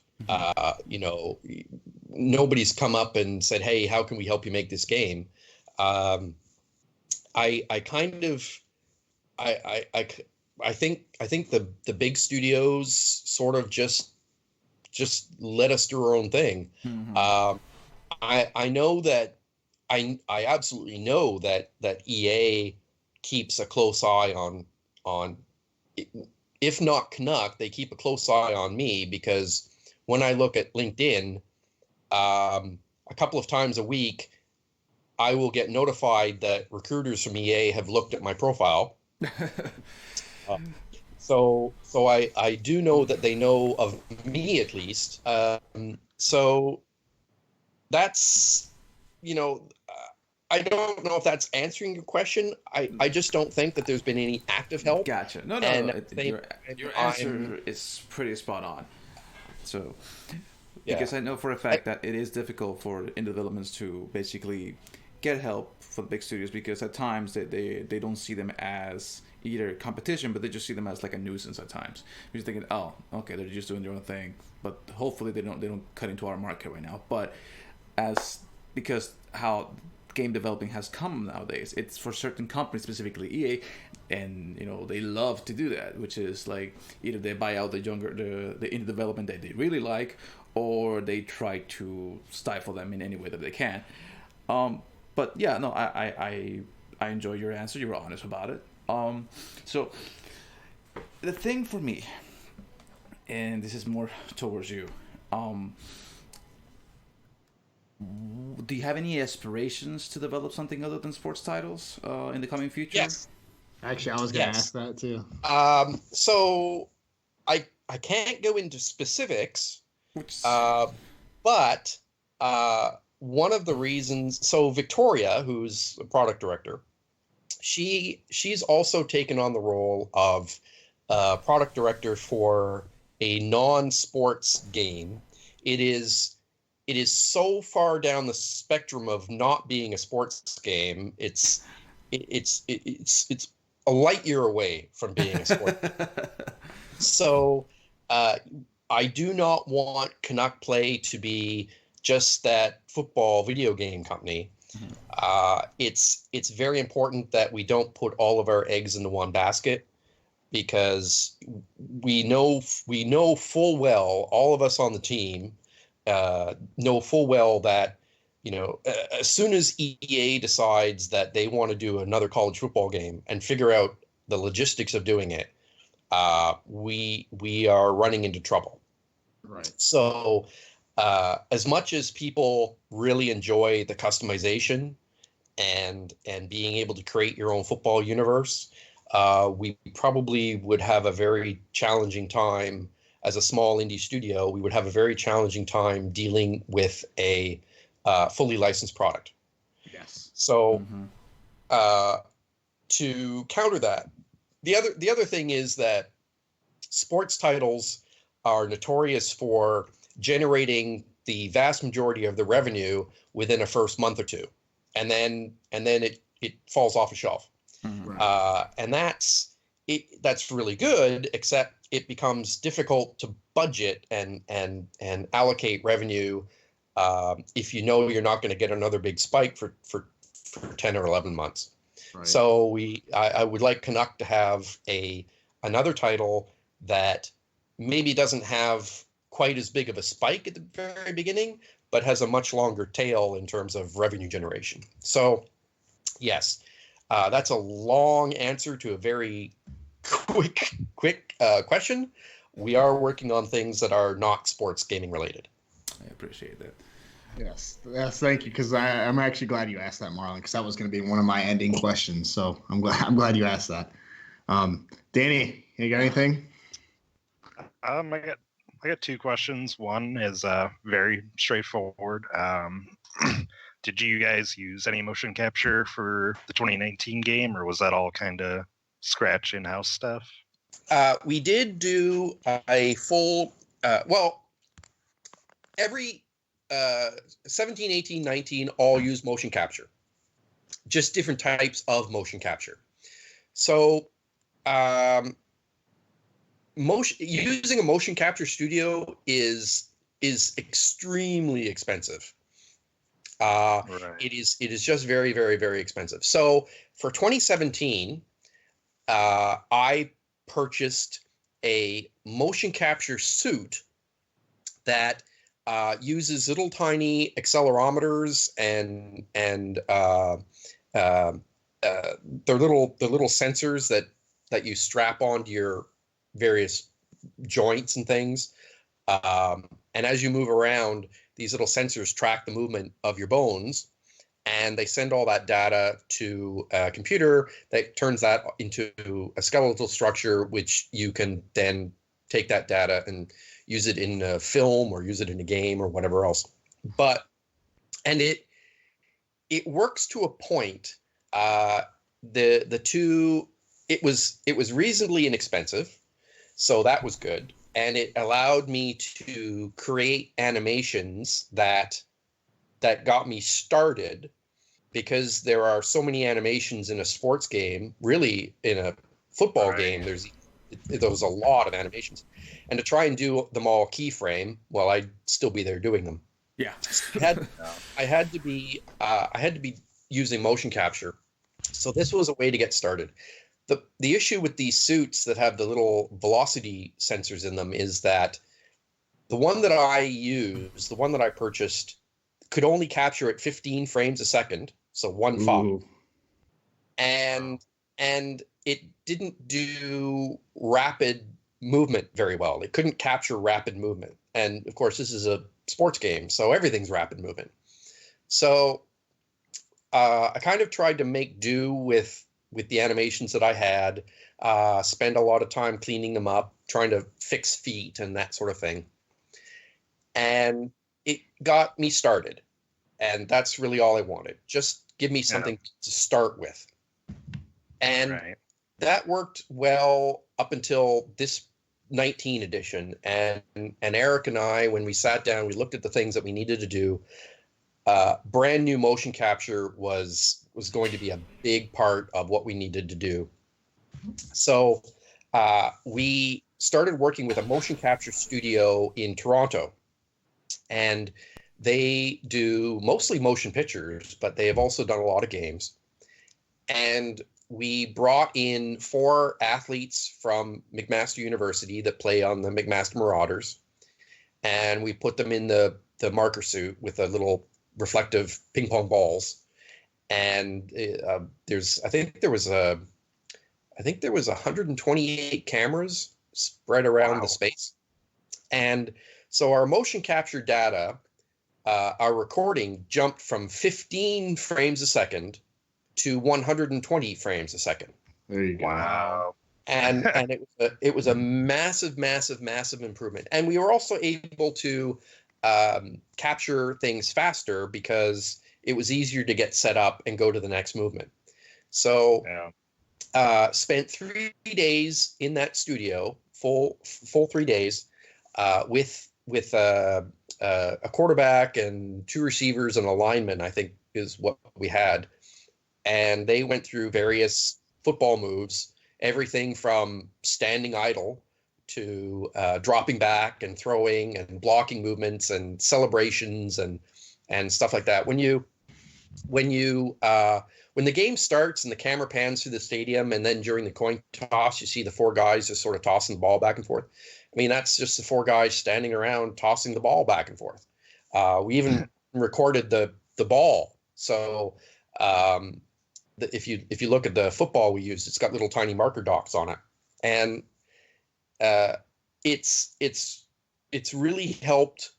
Nobody's come up and said, "Hey, how can we help you make this game?" I kind of I think the big studios sort of just let us do our own thing. I know that I absolutely know that EA keeps a close eye on if not Canuck, they keep a close eye on me, because when I look at LinkedIn, a couple of times a week, I will get notified that recruiters from EA have looked at my profile. So I do know that they know of me, at least. So that's, I don't know if that's answering your question. I just don't think that there's been any active help. Gotcha. No. Your answer is pretty spot on. So, because I know for a fact that it is difficult for indie developments to basically get help for the big studios, because at times they don't see them as either competition, but they just see them as like a nuisance at times. You're just thinking, oh, okay, they're just doing their own thing, but hopefully they don't cut into our market right now. But because how game developing has come nowadays, it's for certain companies, specifically EA, and they love to do that, which is like either they buy out the indie development that they really like, or they try to stifle them in any way that they can. But yeah, no, I enjoy your answer. You were honest about it. So the thing for me, and this is more towards you, do you have any aspirations to develop something other than sports titles in the coming future? Yes. Actually, I was going to ask that too. So I can't go into specifics, but one of the reasons. So Victoria, who's a product director, she's also taken on the role of product director for a non-sports game. It is so far down the spectrum of not being a sports game. It's a light year away from being a sport. So I do not want Canuck Play to be just that football video game company. It's very important that we don't put all of our eggs into one basket, because we know full well, all of us on the team know full well that as soon as EA decides that they want to do another college football game and figure out the logistics of doing it, we are running into trouble. Right. So as much as people really enjoy the customization and being able to create your own football universe, we probably would have a very challenging time as a small indie studio. We would have a very challenging time dealing with a fully licensed product. Yes. So to counter that, the other thing is that sports titles are notorious for generating the vast majority of the revenue within a first month or two, and then it falls off a shelf. Right. And that's really good, except it becomes difficult to budget and allocate revenue if you're not going to get another big spike for 10 or 11 months. Right. So I would like Canuck to have another title that maybe doesn't have quite as big of a spike at the very beginning, but has a much longer tail in terms of revenue generation. So yes, that's a long answer to a very quick question. We are working on things that are not sports gaming related. I appreciate that. Yes, thank you. Because I'm actually glad you asked that, Marlon, because that was going to be one of my ending questions. So I'm glad you asked that. Danny, you got anything? I got two questions. One is very straightforward. Did you guys use any motion capture for the 2019 game, or was that all kind of scratch in-house stuff? We did do a full, every 17, 18, 19 all use motion capture, just different types of motion capture. So, using a motion capture studio is extremely expensive. Right. It is just very, very, very expensive. So for 2017, I purchased a motion capture suit that uses little tiny accelerometers and they're little sensors that you strap onto your various joints and things. And as you move around, these little sensors track the movement of your bones, and they send all that data to a computer that turns that into a skeletal structure, which you can then take that data and use it in a film or use it in a game or whatever else. And it works to a point. It was reasonably inexpensive, so that was good. And it allowed me to create animations that got me started, because there are so many animations in a sports game. Really, in a football game, there was a lot of animations. And to try and do them all keyframe, well, I'd still be there doing them. Yeah. I had to be using motion capture. So this was a way to get started. The issue with these suits that have the little velocity sensors in them is that the one that I purchased, could only capture at 15 frames a second, so 1.5. And it didn't do rapid movement very well. It couldn't capture rapid movement. And of course, this is a sports game, so everything's rapid movement. So I kind of tried to make do with the animations that I had, spend a lot of time cleaning them up, trying to fix feet and that sort of thing. And it got me started. And that's really all I wanted. Just give me something to start with. And that worked well up until this 19 edition. And Eric and I, when we sat down, we looked at the things that we needed to do. Brand new motion capture was going to be a big part of what we needed to do. So we started working with a motion capture studio in Toronto, and they do mostly motion pictures, but they have also done a lot of games. And we brought in 4 athletes from McMaster University that play on the McMaster Marauders, and we put them in the marker suit with a little reflective ping pong balls. And I think there was 128 cameras spread around the space. And so our motion capture data, our recording jumped from 15 frames a second to 120 frames a second. There you go. Wow. And it was a massive improvement. And we were also able to capture things faster because it was easier to get set up and go to the next movement. So spent 3 days in that studio, full 3 days, with a quarterback and 2 receivers and a lineman, I think is what we had. And they went through various football moves, everything from standing idle to dropping back and throwing and blocking movements and celebrations and stuff like that. When the game starts and the camera pans through the stadium, and then during the coin toss, you see the 4 guys just sort of tossing the ball back and forth. I mean, that's just the 4 guys standing around tossing the ball back and forth. We even recorded the ball. So if you look at the football we used, it's got little tiny marker dots on it, and it's really helped.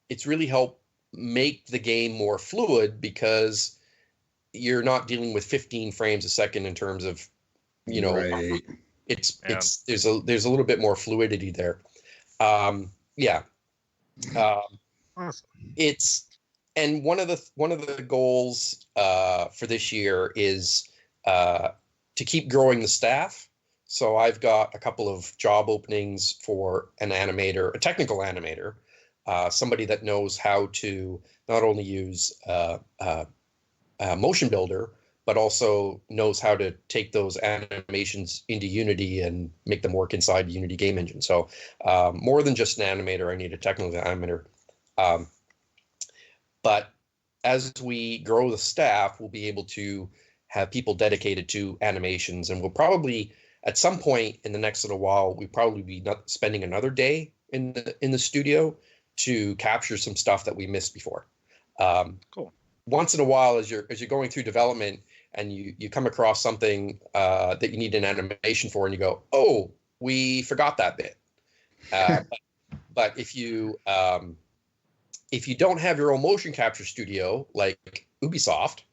It's really helped make the game more fluid, because you're not dealing with 15 frames a second in terms of, Right. there's a little bit more fluidity there. Awesome. And one of the goals for this year is to keep growing the staff. So I've got a couple of job openings for an animator, a technical animator, somebody that knows how to not only use Motion Builder, but also knows how to take those animations into Unity and make them work inside Unity game engine. So more than just an animator, I need a technical animator. But as we grow the staff, we'll be able to have people dedicated to animations, and we'll probably at some point in the next little while, we'll probably be not spending another day in the studio to capture some stuff that we missed before. Cool. Once in a while, as you're going through development and you come across something that you need an animation for, and you go, "Oh, we forgot that bit." But if you don't have your own motion capture studio like Ubisoft,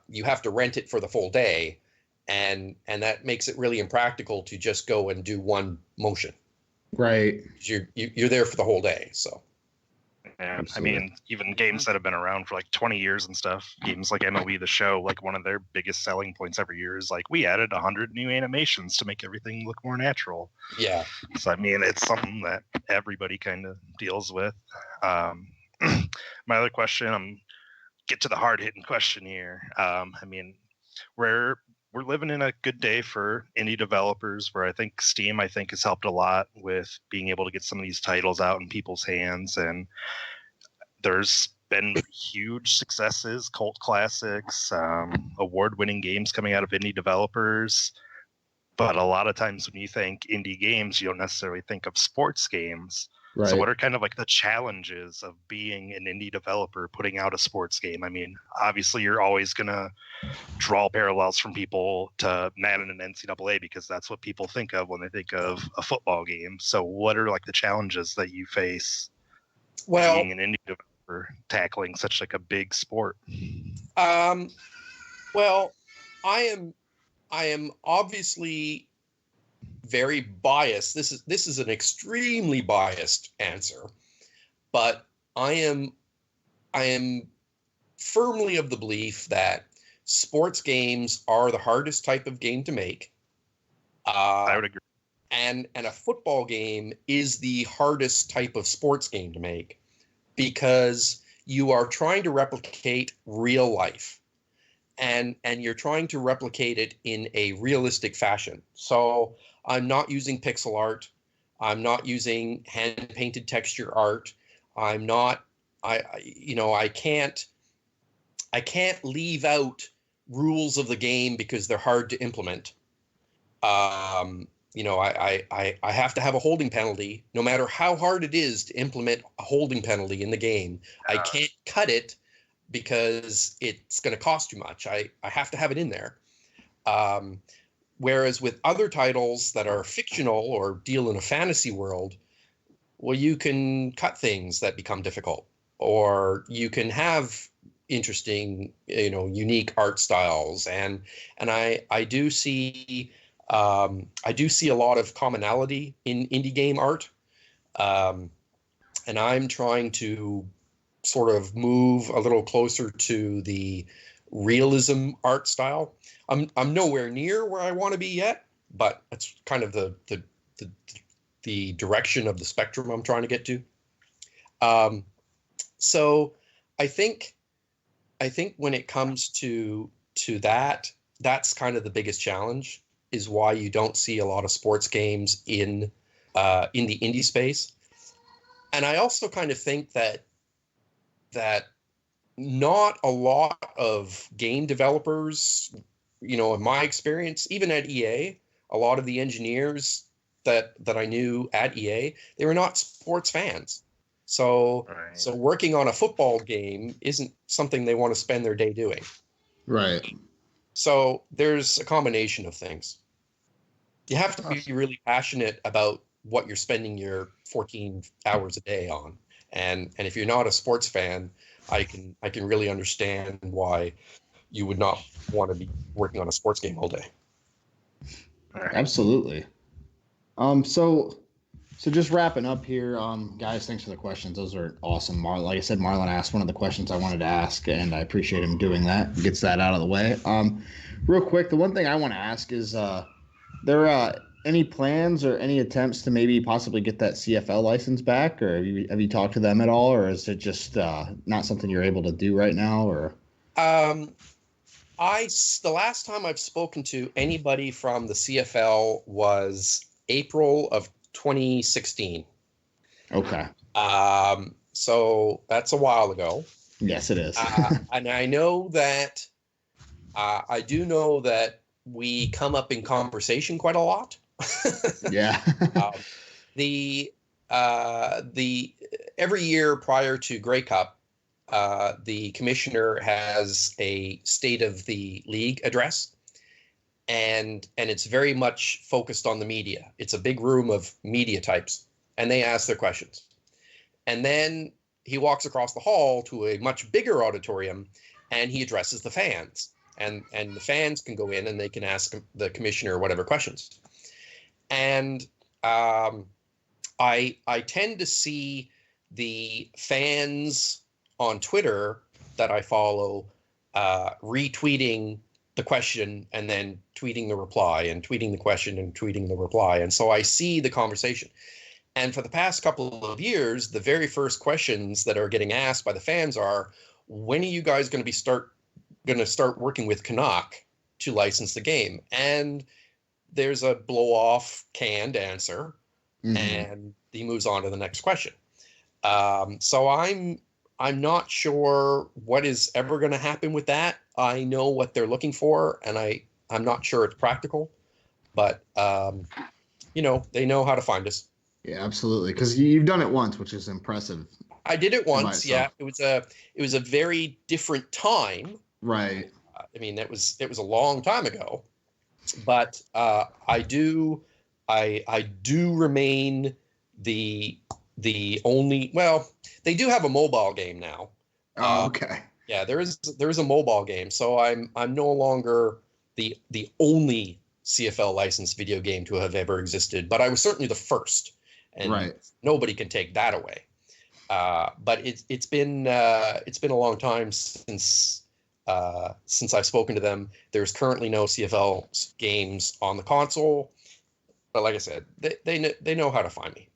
you have to rent it for the full day, and that makes it really impractical to just go and do one motion. Right. You're there for the whole day, so. Yeah, I mean, even games that have been around for like 20 years and stuff, games like MLB The Show, like one of their biggest selling points every year is like, we added 100 new animations to make everything look more natural. Yeah. So, I mean, it's something that everybody kind of deals with. My other question, get to the hard-hitting question here. I mean, we're living in a good day for indie developers where I think Steam, has helped a lot with being able to get some of these titles out in people's hands. And there's been huge successes, cult classics, award-winning games coming out of indie developers. But a lot of times when you think indie games, you don't necessarily think of sports games. Right. So what are kind of like the challenges of being an indie developer putting out a sports game? I mean, obviously you're always going to draw parallels from people to Madden and NCAA because that's what people think of when they think of a football game. So what are like the challenges that you face being an indie developer tackling such like a big sport? Well, I am obviously very biased. This is an extremely biased answer, but I am firmly of the belief that sports games are the hardest type of game to make. I would agree. And a football game is the hardest type of sports game to make because you are trying to replicate real life. And you're trying to replicate it in a realistic fashion. So I'm not using pixel art. I'm not using hand-painted texture art. I can't leave out rules of the game because they're hard to implement. I have to have a holding penalty, no matter how hard it is to implement a holding penalty in the game. I can't cut it because it's going to cost too much. I have to have it in there. Whereas with other titles that are fictional or deal in a fantasy world, well, you can cut things that become difficult, or you can have interesting, unique art styles. And I do see a lot of commonality in indie game art. And I'm trying to sort of move a little closer to the realism art style. I'm nowhere near where I want to be yet, but that's kind of the direction of the spectrum I'm trying to get to. So I think when it comes to that, that's kind of the biggest challenge, is why you don't see a lot of sports games in the indie space. And I also kind of think that not a lot of game developers, in my experience, even at EA, a lot of the engineers that I knew at EA, they were not sports fans. So working on a football game isn't something they want to spend their day doing. Right. So there's a combination of things. You have to be really passionate about what you're spending your 14 hours a day on. And if you're not a sports fan, I can really understand why you would not want to be working on a sports game all day. Absolutely. So just wrapping up here, guys, thanks for the questions. Those are awesome. Like I said, Marlon asked one of the questions I wanted to ask, and I appreciate him doing that. Gets that out of the way. Real quick, the one thing I want to ask is, there any plans or any attempts to maybe possibly get that CFL license back, or have you talked to them at all, or is it just not something you're able to do right now? Or The last time I've spoken to anybody from the CFL was April of 2016. Okay. So that's a while ago. Yes, it is. And I know that I do know that we come up in conversation quite a lot. Yeah. The every year prior to Grey Cup, the commissioner has a state of the league address, and it's very much focused on the media. It's a big room of media types, and they ask their questions. And then he walks across the hall to a much bigger auditorium, and he addresses the fans. And the fans can go in and they can ask the commissioner whatever questions. And I tend to see the fans on Twitter that I follow retweeting the question and then tweeting the reply, and tweeting the question and tweeting the reply. And so I see the conversation. And for the past couple of years, the very first questions that are getting asked by the fans are, when are you guys going to start working with Canuck to license the game? And there's a blow-off canned answer, and he moves on to the next question. So I'm not sure what is ever going to happen with that. I know what they're looking for, and I'm not sure it's practical, but they know how to find us. Yeah, absolutely. Because you've done it once, which is impressive. I did it once. Yeah, it was a very different time. Right. I mean, it was a long time ago, but I do remain the only. Well, they do have a mobile game now. Oh, okay. Yeah, there is a mobile game, so I'm no longer the only CFL licensed video game to have ever existed, but I was certainly the first, and nobody can take that away. But it's been a long time since I've spoken to them. There's currently no CFL games on the console, but like I said, they know how to find me.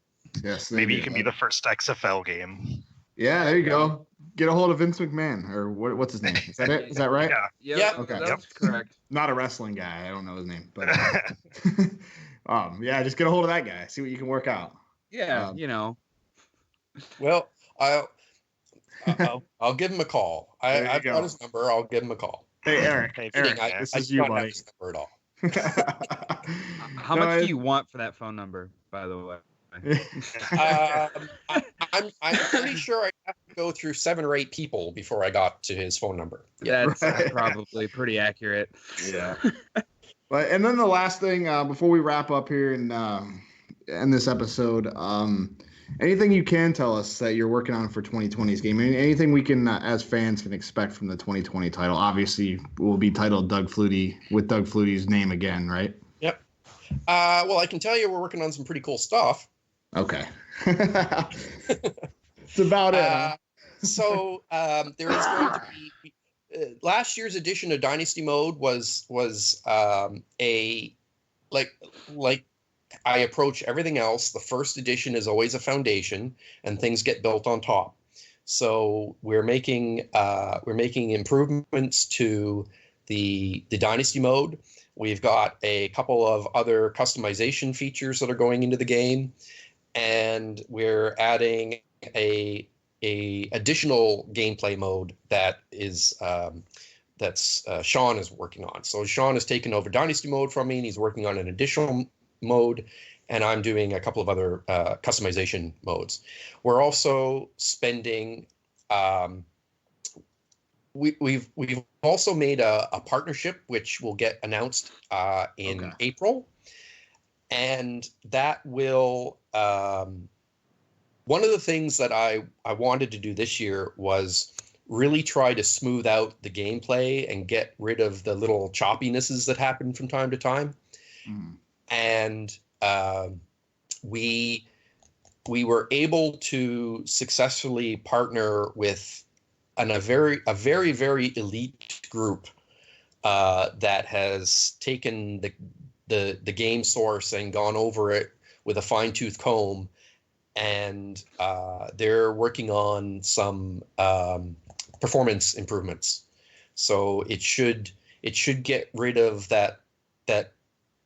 Yes, maybe you can be the first XFL game. Yeah, there you go. Get a hold of Vince McMahon, or what's his name? Is that it? Is that right? Yeah. Okay. That's correct. Not a wrestling guy. I don't know his name, but yeah, just get a hold of that guy. See what you can work out. Yeah, Well, I'll give him a call. I've got his number. I'll give him a call. Hey, Eric. This is you, buddy. His number at all. How much do you want for that phone number, by the way? I'm pretty sure I have to go through 7 or 8 people before I got to his phone number. Yeah, that's probably pretty accurate. Yeah. But and then the last thing before we wrap up here and end this episode, anything you can tell us that you're working on for 2020's game? Anything we can, as fans, can expect from the 2020 title? Obviously, will be titled Doug Flutie with Doug Flutie's name again, right? Yep. Well, I can tell you we're working on some pretty cool stuff. Okay. It's about it. Huh? So there is going to be last year's edition of Dynasty Mode was a like I approach everything else. The first edition is always a foundation, and things get built on top. So we're making improvements to the Dynasty Mode. We've got a couple of other customization features that are going into the game, and we're adding a additional gameplay mode that is Sean is working on. So Sean has taken over Dynasty Mode from me, and he's working on an additional mode, and I'm doing a couple of other customization modes. We're also spending. We've also made a partnership which will get announced in April, and that will. One of the things that I wanted to do this year was really try to smooth out the gameplay and get rid of the little choppinesses that happen from time to time. And we were able to successfully partner with a very elite group that has taken the game source and gone over it with a fine-tooth comb, and they're working on some performance improvements. So it should it should get rid of that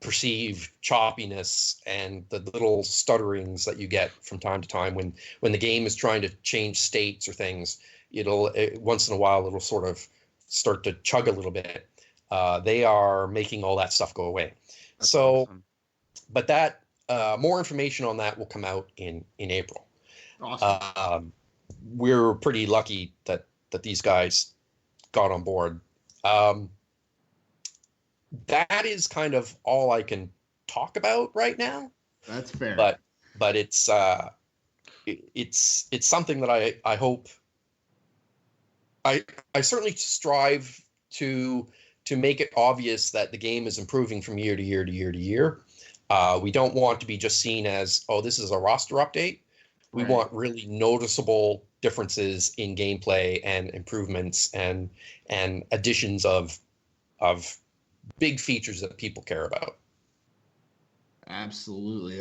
perceived choppiness and the little stutterings that you get from time to time when the game is trying to change states or things. Once in a while it'll sort of start to chug a little bit. They are making all that stuff go away. That's awesome. But that more information on that will come out in April. Awesome. We're pretty lucky that these guys got on board. That is kind of all I can talk about right now. That's fair. But it's something that I hope I certainly strive to make it obvious that the game is improving from year to year to year to year. We don't want to be just seen as, oh, this is a roster update. We want really noticeable differences in gameplay and improvements and additions of big features that people care about. Absolutely.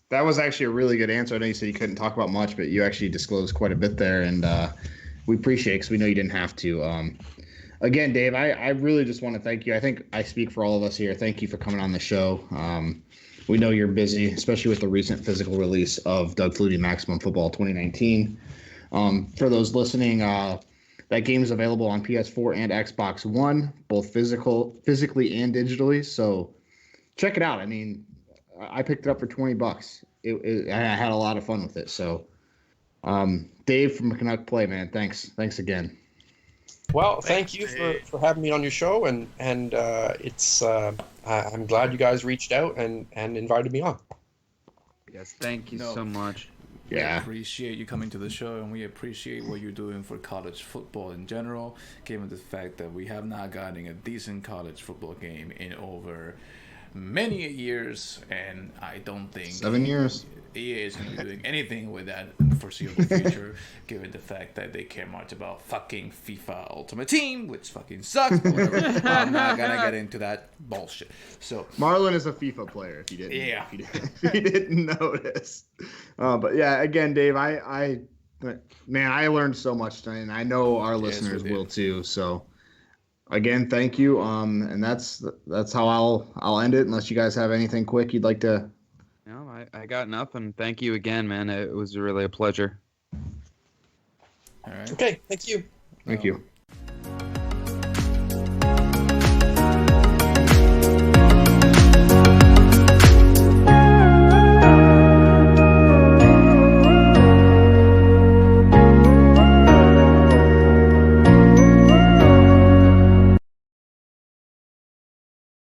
That was actually a really good answer. I know you said you couldn't talk about much, but you actually disclosed quite a bit there, and we appreciate it because we know you didn't have to. Again, Dave, I really just want to thank you. I think I speak for all of us here. Thank you for coming on the show. We know you're busy, especially with the recent physical release of Doug Flutie Maximum Football 2019. For those listening, that game is available on PS4 and Xbox One, both physically and digitally. So check it out. I mean, I picked it up for $20. I had a lot of fun with it. So, Dave from Canuck Play, man, thanks again. Well, thank you for having me on your show, and it's I'm glad you guys reached out and invited me on. Yes, thank you so much. Yeah, we appreciate you coming to the show, and we appreciate what you're doing for college football in general, given the fact that we have not gotten a decent college football game in over many years, and I don't think 7 years. EA is going to be doing anything with that in the foreseeable future, given the fact that they care much about fucking FIFA Ultimate Team, which fucking sucks. But whatever. I'm not gonna get into that bullshit. So Marlon is a FIFA player. If you didn't, if you didn't notice. But yeah, again, Dave, I learned so much tonight, and I know our listeners will too. So. Again, thank you. And that's how I'll end it. Unless you guys have anything quick you'd like to. No, I got nothing. Thank you again, man. It was really a pleasure. All right. Okay. Thank you. Thank you.